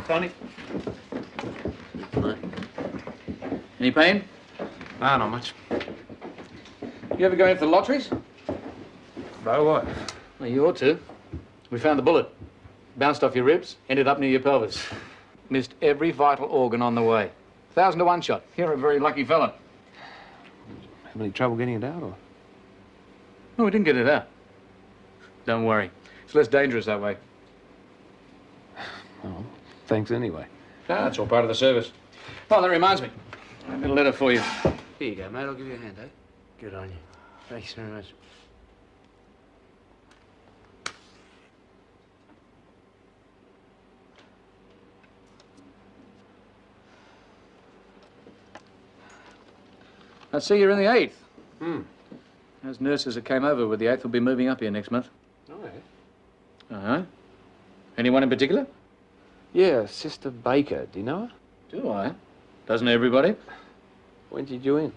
Tony? Any pain? No, not much. You ever go in for the lotteries? No, what? Well, you ought to. We found the bullet. Bounced off your ribs, ended up near your pelvis. Missed every vital organ on the way. 1,000 to 1 shot. You're a very lucky fella. Have any trouble getting it out, or? No, we didn't get it out. Don't worry. It's less dangerous that way. Oh, thanks anyway. Ah, it's all part of the service. Oh, that reminds me. I've got a letter for you. Here you go, mate. I'll give you a hand, eh? Good on you. Thanks very much. I see you're in the 8th. Hmm. Those nurses that came over with the 8th will be moving up here next month. Oh, yeah? Uh-huh. Anyone in particular? Yeah, Sister Baker. Do you know her? Do I? Doesn't everybody? When did you in?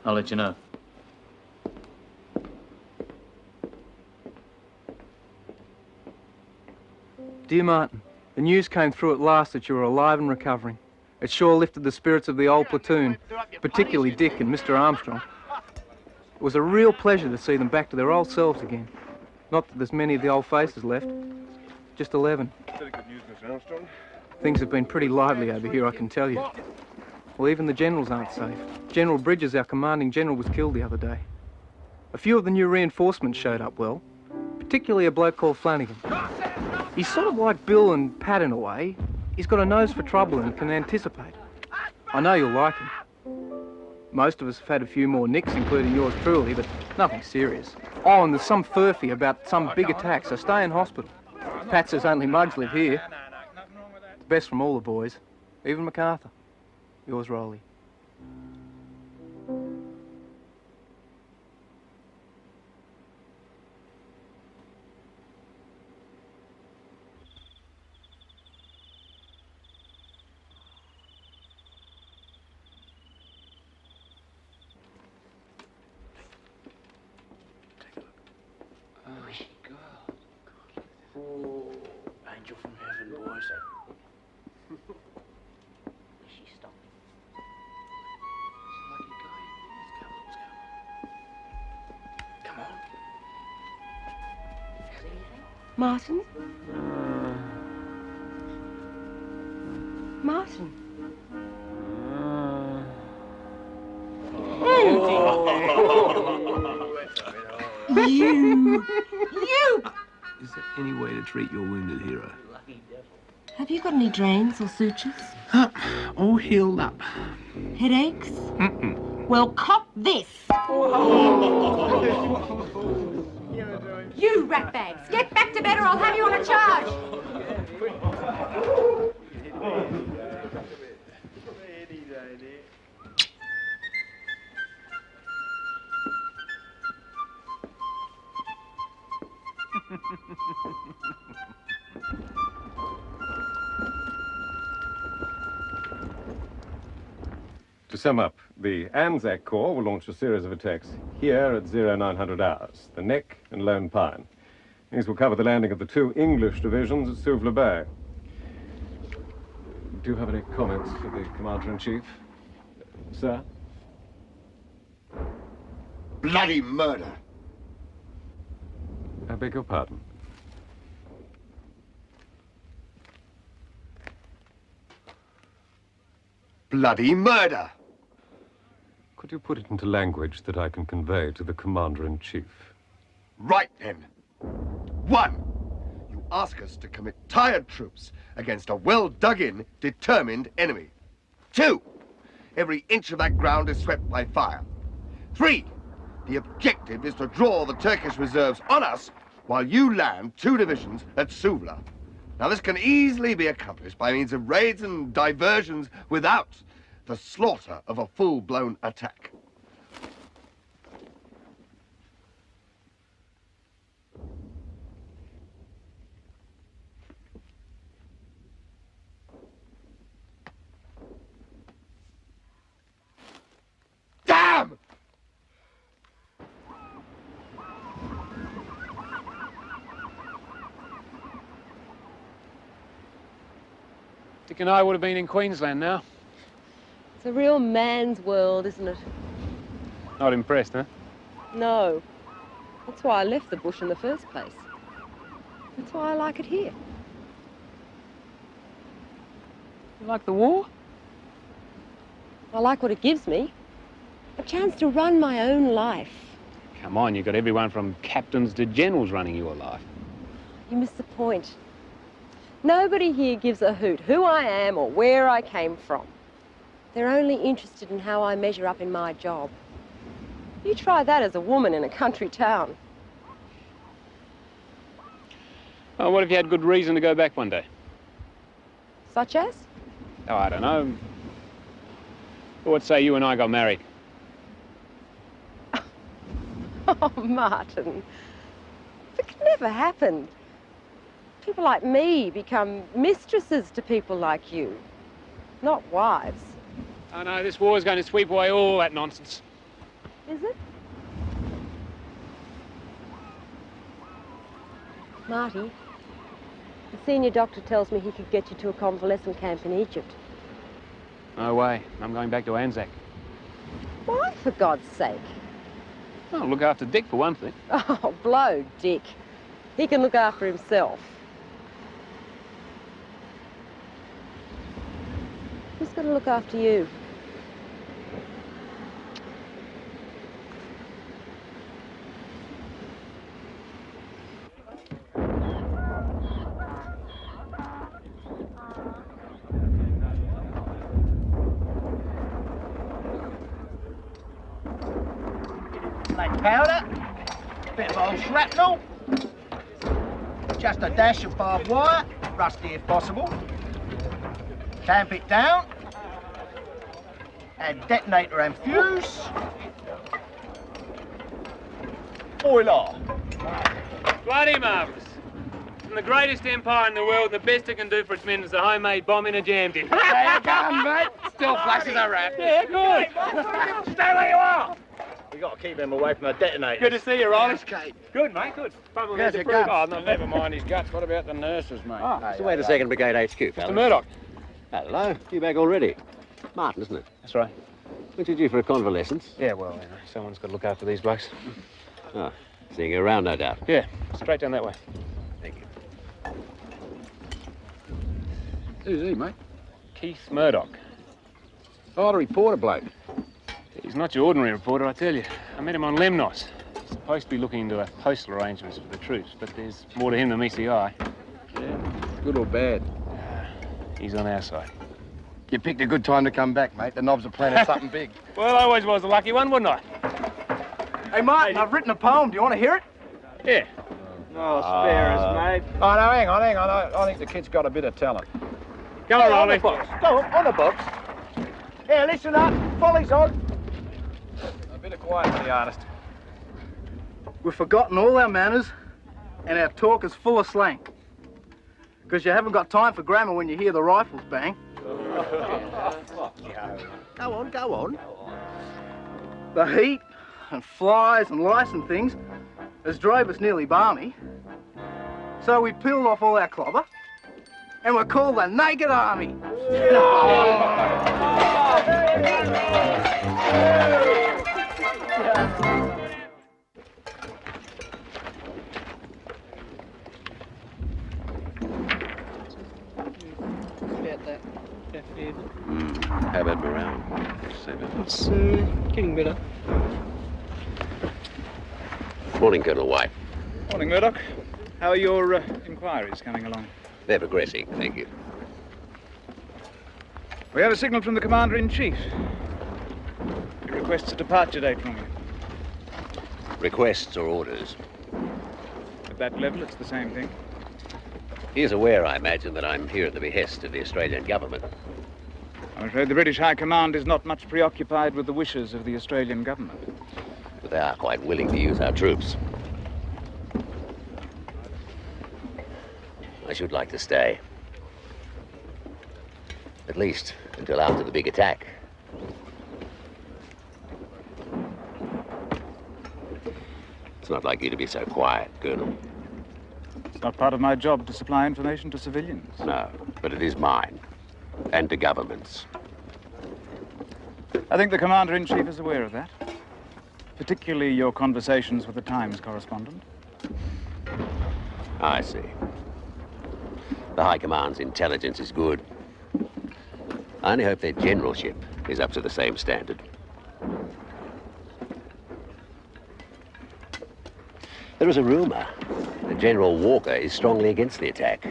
I'll let you know. Dear Martin, the news came through at last that you were alive and recovering. It sure lifted the spirits of the old platoon, particularly Dick and Mr. Armstrong. It was a real pleasure to see them back to their old selves again. Not that there's many of the old faces left, just 11. Very good news, Mr. Armstrong. Things have been pretty lively over here, I can tell you. Well, even the generals aren't safe. General Bridges, our commanding general, was killed the other day. A few of the new reinforcements showed up well, particularly a bloke called Flanagan. He's sort of like Bill and Pat in a way. He's got a nose for trouble and can anticipate. I know you'll like him. Most of us have had a few more nicks, including yours truly, but nothing serious. Oh, and there's some furphy about some big attack, so stay in hospital. Pat says only mugs live here. The best from all the boys, even McArthur. Yours, Roly. Oh, angel from heaven, boys. She stopped. It's a lucky guy. Let's go. Come on. See anything? Martin? Martin? You! Is there any way to treat your wounded hero? Have you got any drains or sutures? All healed up. Headaches? Mm-mm. Well, cop this! You ratbags! Get back to bed or I'll have you on a charge! To sum up, the Anzac Corps will launch a series of attacks here at 0900 hours, the Neck and Lone Pine. These will cover the landing of the 2 English divisions at Suvla Bay. Do you have any comments for the Commander-in-Chief? Sir? Bloody murder! I beg your pardon. Bloody murder! Could you put it into language that I can convey to the Commander-in-Chief? Right then. 1. You ask us to commit tired troops against a well-dug-in, determined enemy. 2. Every inch of that ground is swept by fire. 3. The objective is to draw the Turkish reserves on us while you land 2 divisions at Suvla. Now, this can easily be accomplished by means of raids and diversions without the slaughter of a full-blown attack. Damn! Dick and I would have been in Queensland now. It's a real man's world, isn't it? Not impressed, huh? No. That's why I left the bush in the first place. That's why I like it here. You like the war? I like what it gives me. A chance to run my own life. Come on, you've got everyone from captains to generals running your life. You miss the point. Nobody here gives a hoot who I am or where I came from. They're only interested in how I measure up in my job. You try that as a woman in a country town. Well, what if you had good reason to go back one day? Such as? Oh, I don't know. What say you and I got married? Oh, Martin. It could never happen. People like me become mistresses to people like you, not wives. Oh, no, this war is going to sweep away all that nonsense. Is it? Marty, the senior doctor tells me he could get you to a convalescent camp in Egypt. No way. I'm going back to Anzac. Why, for God's sake? Oh, look after Dick, for one thing. Oh, blow Dick. He can look after himself. Who's going to look after you? Black powder, bit of old shrapnel, just a dash of barbed wire, rusty if possible. Tamp it down, add detonator and fuse. Boiler. Bloody marvellous. From the greatest empire in the world, the best it can do for its men is a homemade bomb in a jam tin. There you go, mate. Still flashes a rat. Yeah, good. Stay where you are. We got to keep him away from the detonators. Good to see you, Roly. Kate. Good, mate, good. Fun How's to it prove. going? Oh, no, Never mind his guts. What about the nurses, mate? So wait a second, Brigade HQ, fellas. Mr. Murdoch. Hello. You back already? Martin, isn't it? That's right. What's you due for a convalescence? Yeah, well, you know, someone's got to look after these blokes. Oh, seeing you around, no doubt. Yeah, straight down that way. Thank you. Who's he, mate? Keith Murdoch. Oh, the reporter bloke. He's not your ordinary reporter, I tell you. I met him on Lemnos. He's supposed to be looking into postal arrangements for the troops, but there's more to him than meets the eye. Yeah. Good or bad? He's on our side. You picked a good time to come back, mate. The knobs are planning something big. Well, I always was the lucky one, wouldn't I? Hey, Martin, I've written a poem. Do you want to hear it? Yeah. Oh, spare us, mate. Oh, no, hang on. I think the kid's got a bit of talent. Go on, Roly. Go on the box. Here, listen up. Follies on. A bit of quiet for the artist. We've forgotten all our manners, and our talk is full of slang. Because you haven't got time for grammar when you hear the rifles bang. Go on. The heat and flies and lice and things has drove us nearly balmy. So we peeled off all our clobber, and we're called the Naked Army. How about morale? It's getting better. Morning, Colonel White. Morning, Murdoch. How are your inquiries coming along? They're progressing, thank you. We have a signal from the Commander-in-Chief. He requests a departure date from you. Requests or orders? At that level, it's the same thing. He is aware, I imagine, that I'm here at the behest of the Australian government. I'm afraid the British High Command is not much preoccupied with the wishes of the Australian government. But they are quite willing to use our troops. I should like to stay. At least until after the big attack. It's not like you to be so quiet, Colonel. It's not part of my job to supply information to civilians. No, but it is mine. And to governments. I think the Commander-in-Chief is aware of that. Particularly your conversations with the Times correspondent. I see. The High Command's intelligence is good. I only hope their generalship is up to the same standard. There is a rumor that General Walker is strongly against the attack.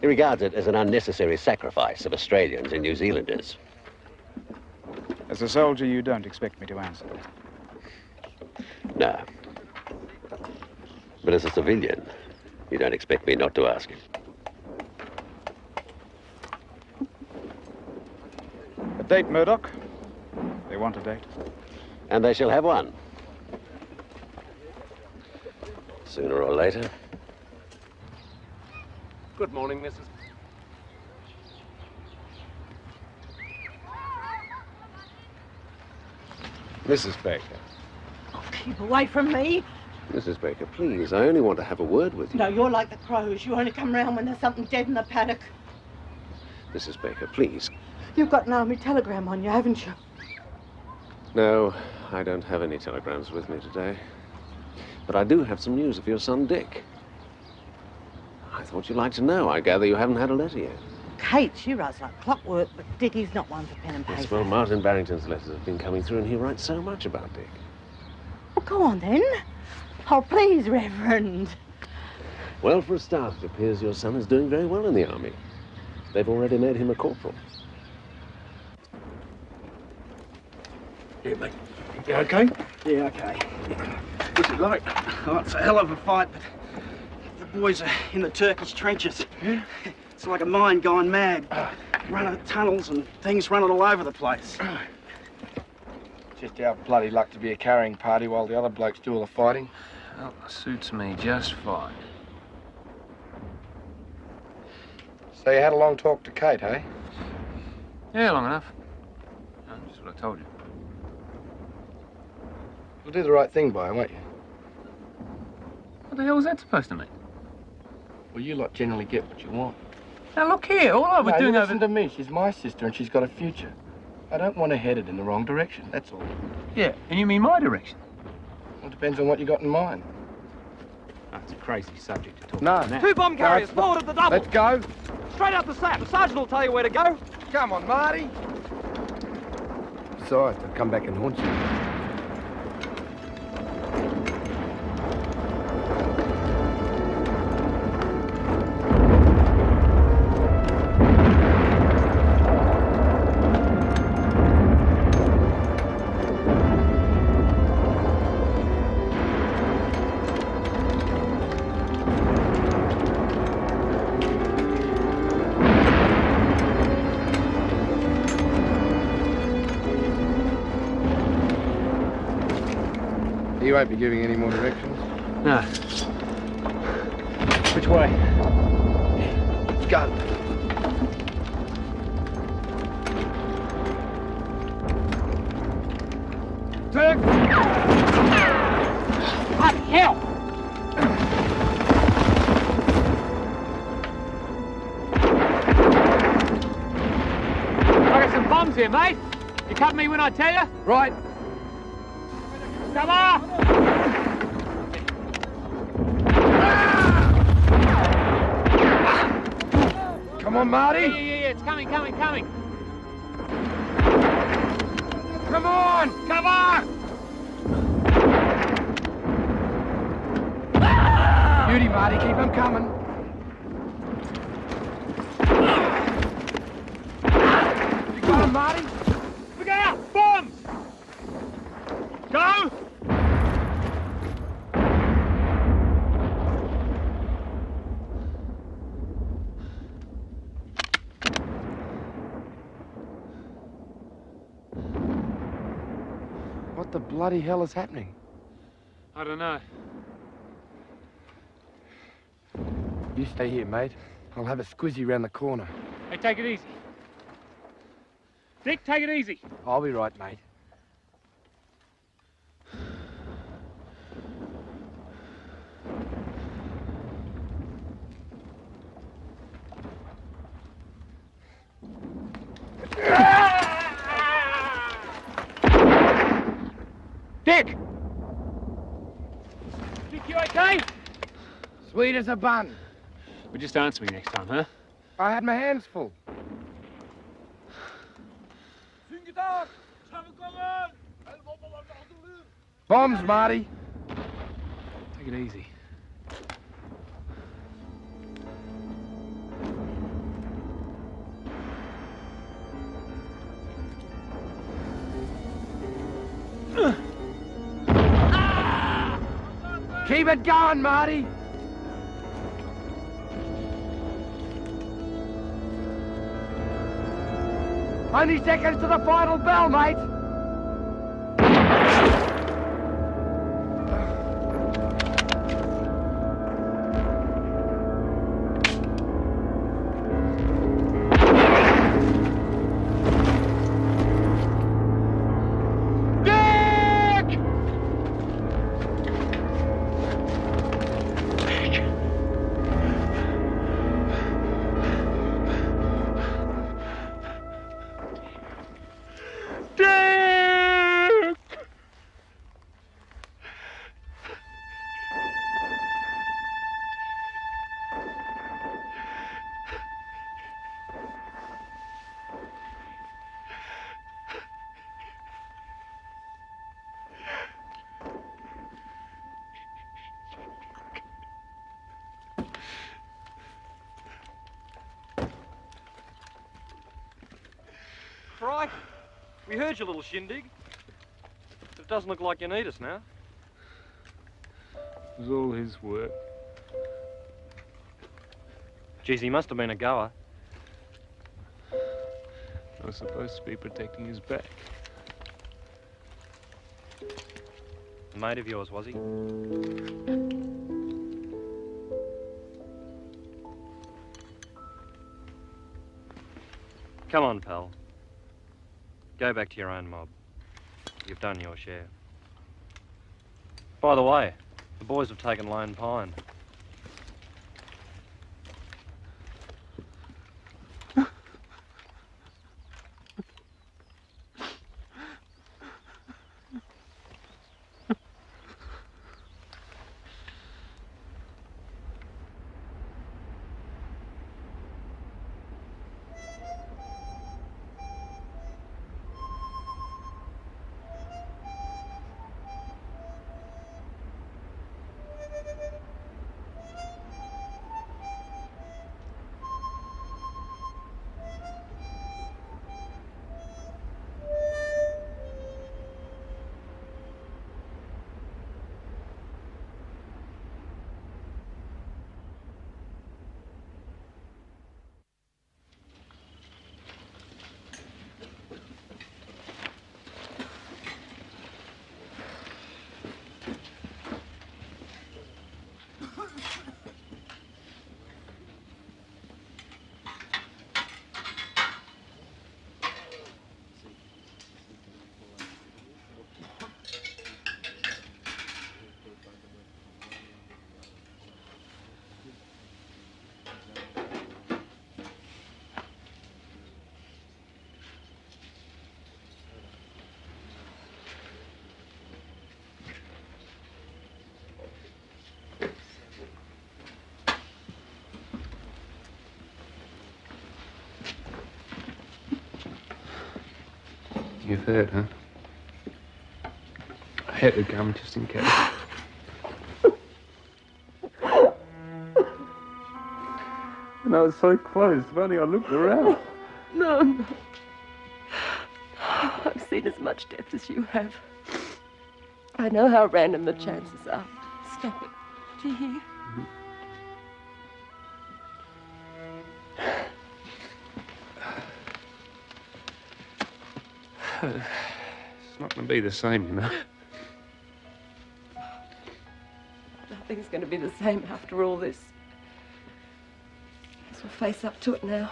He regards it as an unnecessary sacrifice of Australians and New Zealanders. As a soldier, you don't expect me to answer. No. But as a civilian, you don't expect me not to ask him. A date, Murdoch. They want a date. And they shall have one. Sooner or later. Good morning, Mrs. Mrs. Baker. Keep away from me. Mrs. Baker, please, I only want to have a word with you. No, you're like the crows. You only come round when there's something dead in the paddock. Mrs. Baker, please. You've got an army telegram on you, haven't you? No, I don't have any telegrams with me today. But I do have some news of your son, Dick. I thought you'd like to know. I gather you haven't had a letter yet. Kate, she writes like clockwork, but Dickie's not one for pen and paper. Yes, well, Martin Barrington's letters have been coming through, and he writes so much about Dick. Well, go on, then. Oh, please, Reverend. Well, for a start, it appears your son is doing very well in the army. They've already made him a corporal. Yeah, mate. You okay? Yeah, okay. What's it like? Oh, it's a hell of a fight, but the boys are in the Turkish trenches. Yeah? It's like a mine gone mad. Running tunnels and things running all over the place. Just our bloody luck to be a carrying party while the other blokes do all the fighting. Well, suits me just fine. So you had a long talk to Kate, eh? Yeah, long enough. Just what I told you. You'll do the right thing by her, won't you? What the hell was that supposed to mean? Well, you lot generally get what you want. Now, look here, all I was doing over... Listen to me. She's my sister and she's got a future. I don't want her headed in the wrong direction, that's all. Yeah, and you mean my direction? Well, it depends on what you got in mind. That's a crazy subject to talk No. about now. Two bomb carriers, forward of the double. Let's go. Straight up the sap. The sergeant will tell you where to go. Come on, Marty. Besides, they'll come back and haunt you. You won't be giving any more directions? No. Which way? Let's go. Turk! What hell? I got some bombs here, mate. You cut me when I tell you? Right. Come on! Come on, Marty. Yeah, it's coming. Come on. Come on! Beauty, Marty. Keep them coming. You got him, Marty? Look out! Bombs! Go! bloody hell is happening? I don't know. You stay here, mate. I'll have a squizzy round the corner. Hey, take it easy. Dick, take it easy. I'll be right, mate. Dick! Dick, you okay? Sweet as a bun. Well, just answer me next time, huh? I had my hands full. Bombs, Marty. Take it easy. Keep it going, Marty. Only seconds to the final bell, mate. Crikey, we heard your little shindig. But it doesn't look like you need us now. It was all his work. Geez, he must have been a goer. I was supposed to be protecting his back. A mate of yours, was he? Come on, pal. Go back to your own mob. You've done your share. By the way, the boys have taken Lone Pine. You've heard, huh? I had to come just in case. And I was so close, if only I looked around. No, no. I've seen as much death as you have. I know how random the chances are. Stop it. Do you hear? It's not going to be the same, you know. Nothing's going to be the same after all this. Guess we'll face up to it now.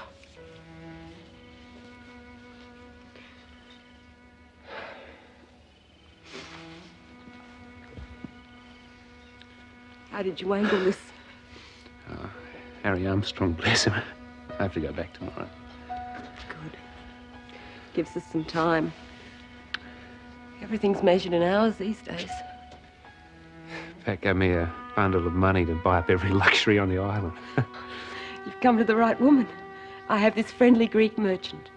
How did you angle this? Harry Armstrong, bless him. I have to go back tomorrow. Good. Gives us some time. Everything's measured in hours these days. Pat gave me a bundle of money to buy up every luxury on the island. You've come to the right woman. I have this friendly Greek merchant.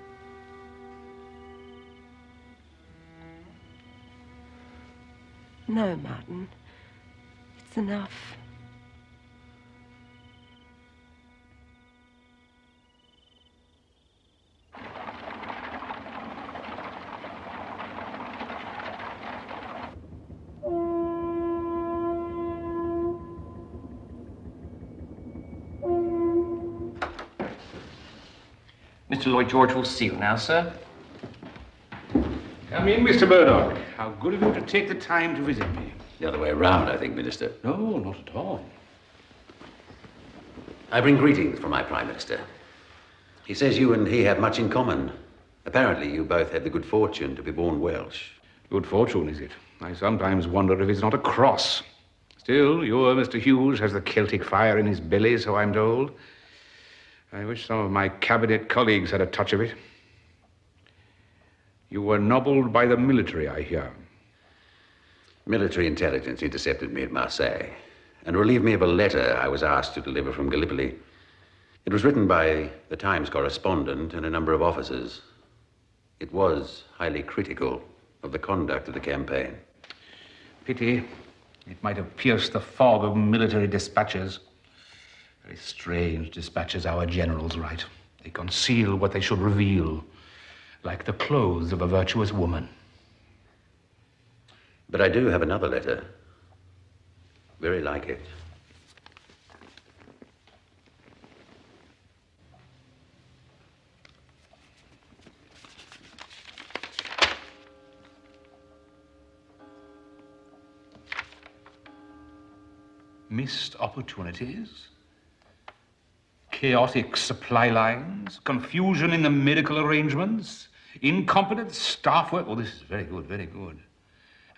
No, Martin. It's enough. Mr. Lloyd George will see you now, sir. Come in, Mr. Murdoch. How good of you to take the time to visit me. The other way around, I think, Minister. No, not at all. I bring greetings from my Prime Minister. He says you and he have much in common. Apparently, you both had the good fortune to be born Welsh. Good fortune, is it? I sometimes wonder if it's not a cross. Still, your Mr. Hughes has the Celtic fire in his belly, so I'm told. I wish some of my cabinet colleagues had a touch of it. You were nobbled by the military, I hear. Military intelligence intercepted me at Marseille and relieved me of a letter I was asked to deliver from Gallipoli. It was written by the Times correspondent and a number of officers. It was highly critical of the conduct of the campaign. Pity. It might have pierced the fog of military dispatches. Very strange dispatches our generals write. They conceal what they should reveal, like the clothes of a virtuous woman. But I do have another letter. Very like it. Missed opportunities, chaotic supply lines, confusion in the medical arrangements, incompetent staff work. Oh, this is very good, very good.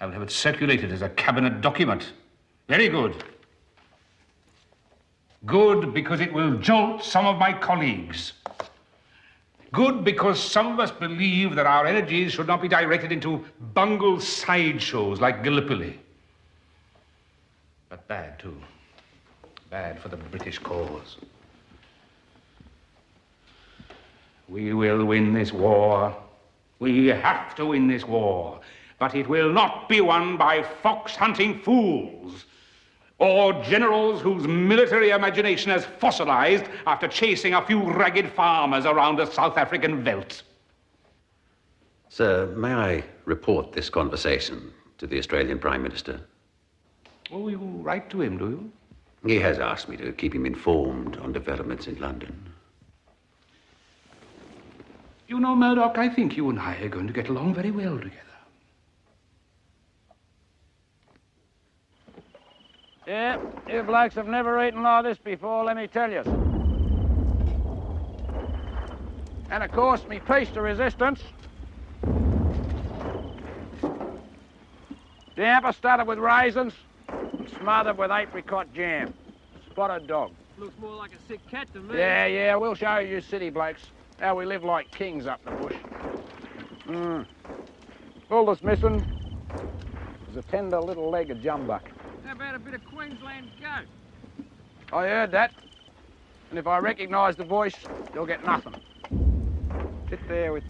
I will have it circulated as a cabinet document. Very good. Good because it will jolt some of my colleagues. Good because some of us believe that our energies should not be directed into bungled sideshows like Gallipoli. But bad, too. Bad for the British cause. We will win this war. We have to win this war. But it will not be won by fox-hunting fools or generals whose military imagination has fossilized after chasing a few ragged farmers around a South African veldt. Sir, may I report this conversation to the Australian Prime Minister? Oh, you write to him, do you? He has asked me to keep him informed on developments in London. You know, Murdoch, I think you and I are going to get along very well together. Yeah, you blokes have never eaten like this before, let me tell you. And of course, me piece to resistance. Damper started with raisins, smothered with apricot jam. Spotted dog. Looks more like a sick cat to me. Yeah, we'll show you city blokes how we live like kings up the bush. All that's missing is a tender little leg of jumbuck. How about a bit of Queensland goat? I heard that. And if I recognise the voice, you'll get nothing. Sit there with...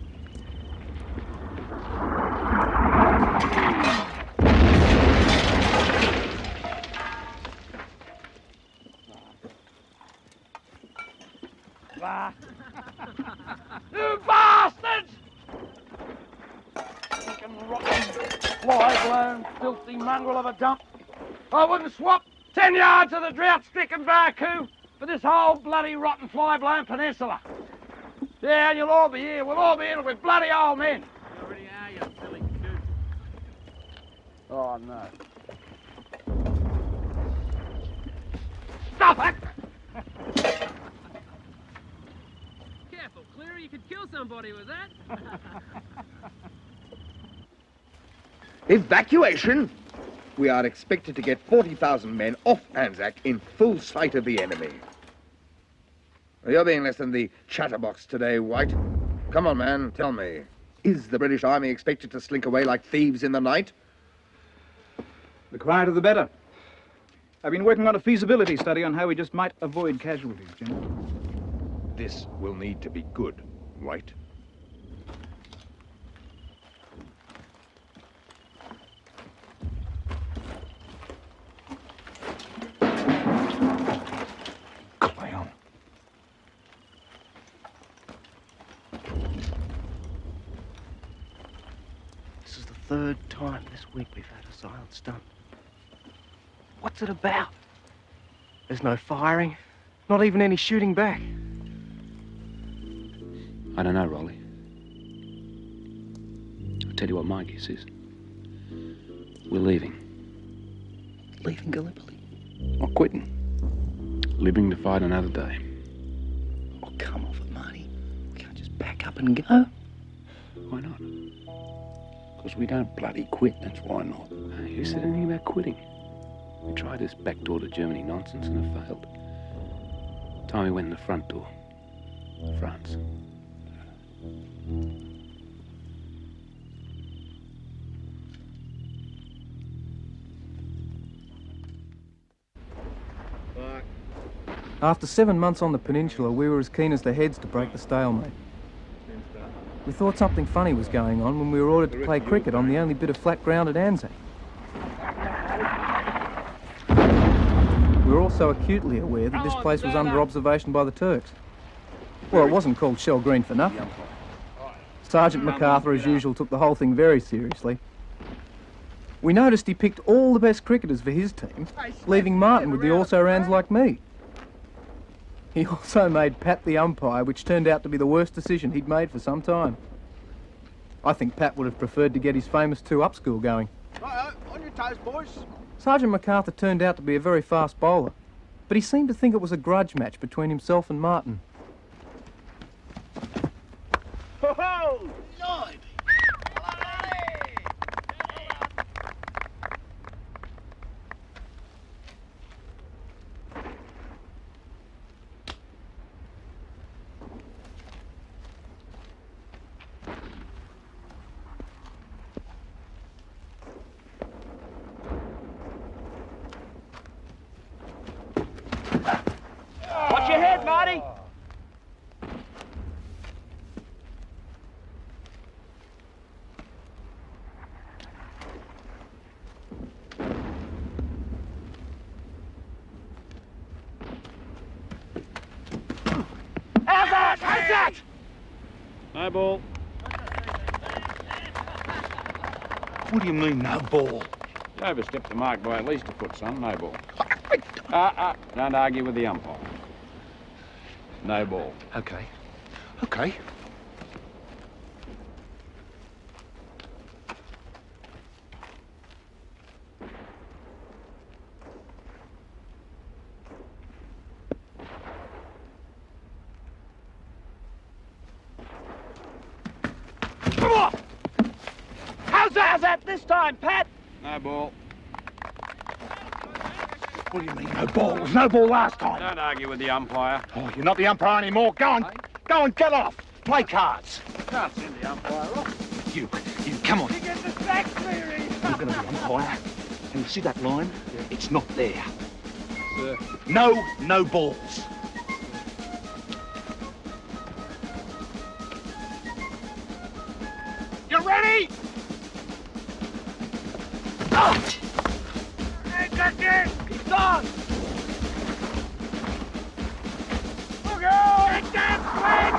You bastards! Fucking rotten, fly-blown, filthy mongrel of a dump. I wouldn't swap 10 yards of the drought-stricken Barcoo for this whole bloody rotten fly-blown peninsula. Yeah, and you'll all be here. We'll all be in with bloody old men. You already are, you silly coot. Oh, no. Stop it! Careful, Cleary, you could kill somebody with that. Evacuation? We are expected to get 40,000 men off Anzac in full sight of the enemy. You're being less than the chatterbox today, White. Come on, man, tell me. Is the British Army expected to slink away like thieves in the night? The quieter the better. I've been working on a feasibility study on how we just might avoid casualties, General. This will need to be good, White. Clown. This is the third time this week we've had a silent stunt. What's it about? There's no firing, not even any shooting back. I don't know, Roly. I'll tell you what my guess is. We're leaving. Leaving Gallipoli? Not quitting. Living to fight another day. Oh, come off it, Marty. We can't just pack up and go. Why not? Because we don't bloody quit, that's why not. Hey, who said anything about quitting? We tried this backdoor to Germany nonsense and it failed. Time we went in the front door. France. After 7 months on the peninsula, we were as keen as the heads to break the stalemate. We thought something funny was going on when we were ordered to play cricket on the only bit of flat ground at Anzac. We were also acutely aware that this place was under observation by the Turks. Well, it wasn't called Shell Green for nothing. Sergeant McArthur, as usual, took the whole thing very seriously. We noticed he picked all the best cricketers for his team, leaving Martin with the also-rans like me. He also made Pat the umpire, which turned out to be the worst decision he'd made for some time. I think Pat would have preferred to get his famous 2-up school going. Righto, on your toes, boys. Sergeant McArthur turned out to be a very fast bowler, but he seemed to think it was a grudge match between himself and Martin. Ho-ho! Watch your head, Marty! How's that? No ball. What do you mean, no ball? You overstepped the mark by at least a foot, son. No ball. Don't argue with the umpire. No ball. Okay. Okay. How's that this time, Pat? No ball. What do you mean, no ball? There was no ball last time. Don't argue with the umpire. Oh, you're not the umpire anymore. Go on. Go and get off. Play cards. Can't send the umpire off. You, come on. You get the sack, Cleary. You're going to be umpire. And you see that line? Yeah. It's not there. Sir. No balls. You ready? Oh! Hey, got it! He's on! Look out! Take that swing!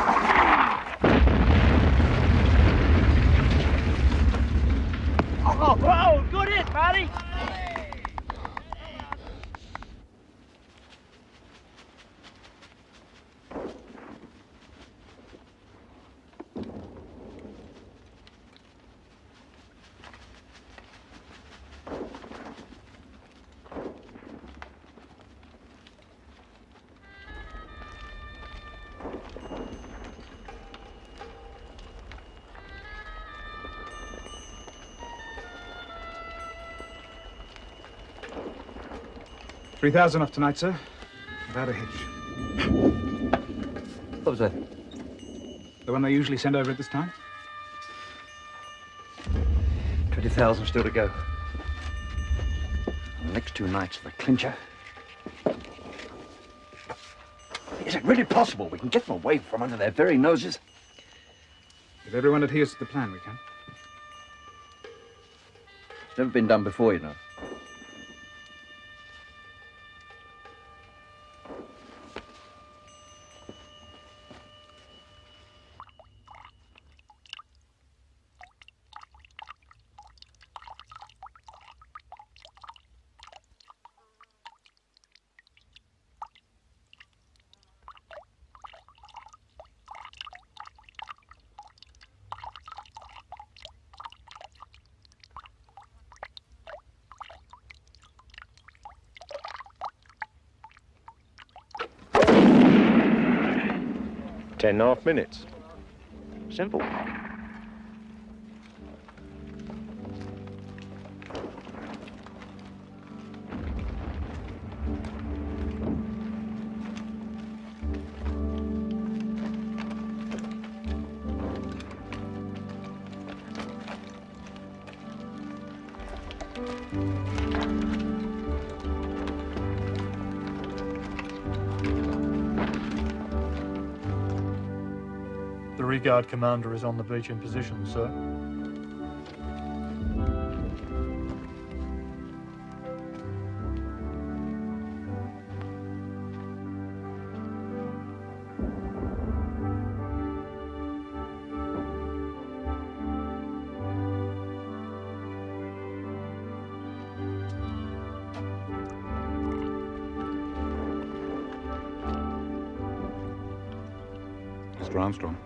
Oh, good hit, Matty! 3,000 off tonight, sir. Without a hitch. What was that? The one they usually send over at this time? 20,000 still to go. The next 2 nights are the clincher. Is it really possible we can get them away from under their very noses? If everyone adheres to the plan, we can. It's never been done before, you know. Ten and a half minutes. Simple. The rearguard commander is on the beach in position, sir. Mr. Armstrong.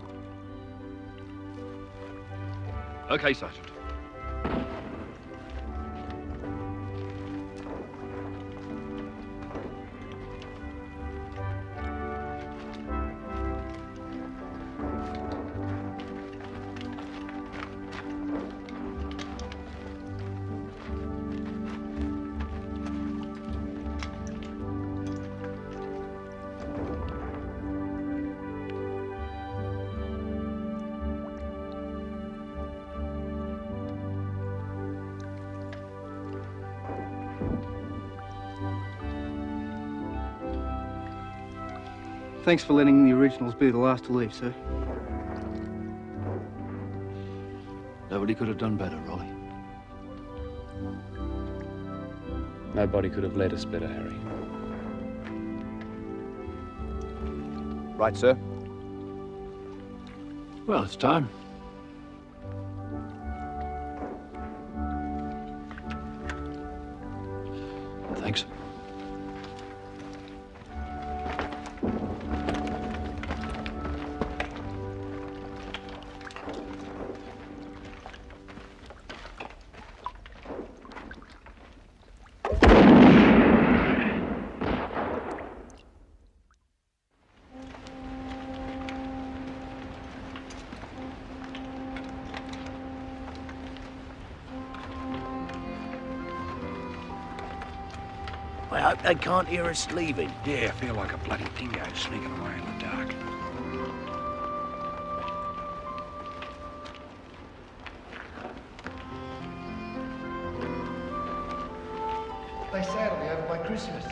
Okay, Sergeant. Thanks for letting the originals be the last to leave, sir. Nobody could have done better, Roly. Nobody could have led us better, Harry. Right, sir. Well, it's time. Thanks. I hope they can't hear us leaving. Yeah, I feel like a bloody dingo sneaking away in the dark. They say it'll be over by Christmas.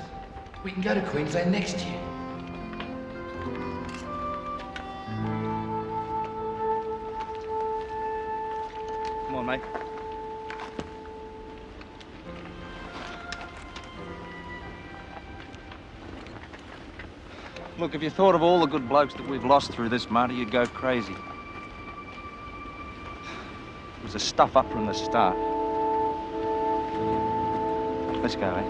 We can go to Queensland next year. Come on, mate. Look, if you thought of all the good blokes that we've lost through this, Marty, you'd go crazy. It was a stuff up from the start. Let's go, eh?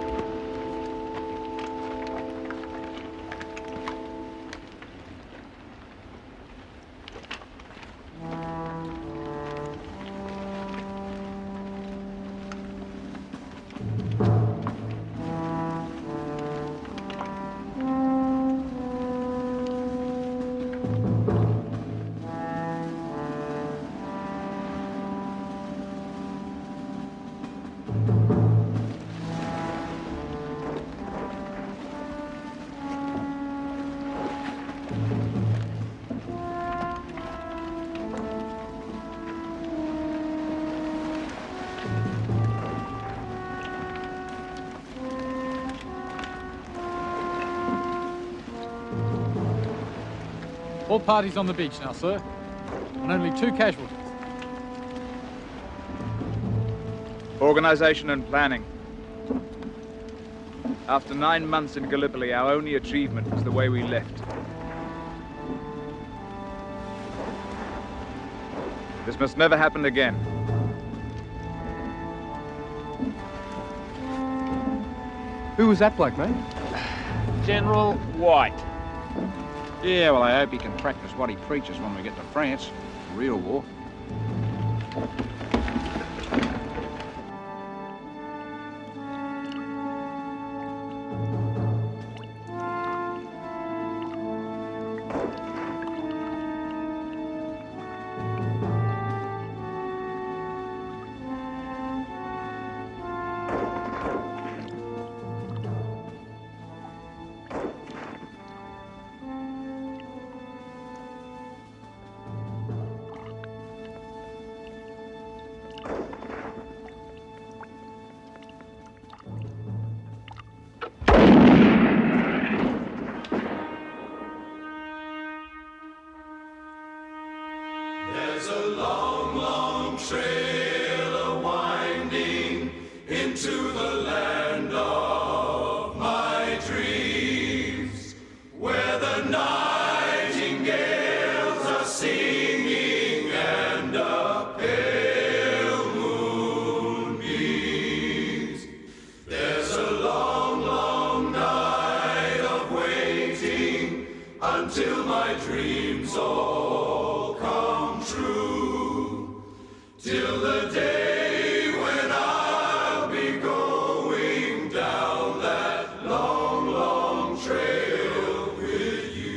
All parties on the beach now, sir. And only 2 casualties. Organisation and planning. After 9 months in Gallipoli, our only achievement was the way we left. This must never happen again. Who was that bloke, mate? General White. Yeah, well, I hope he can practice what he preaches when we get to France. Real war. There's a long, long trail a-winding into the land of my dreams, where the nightingales are singing and a pale moon beams. There's a long, long night of waiting until my dreams all come true, till the day when I'll be going down that long, long trail with you.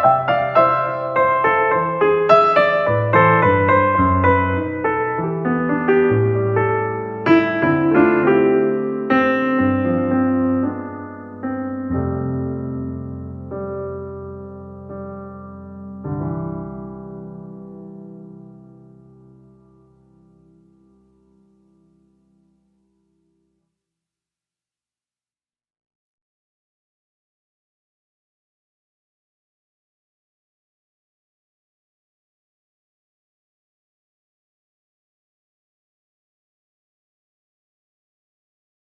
Thank you.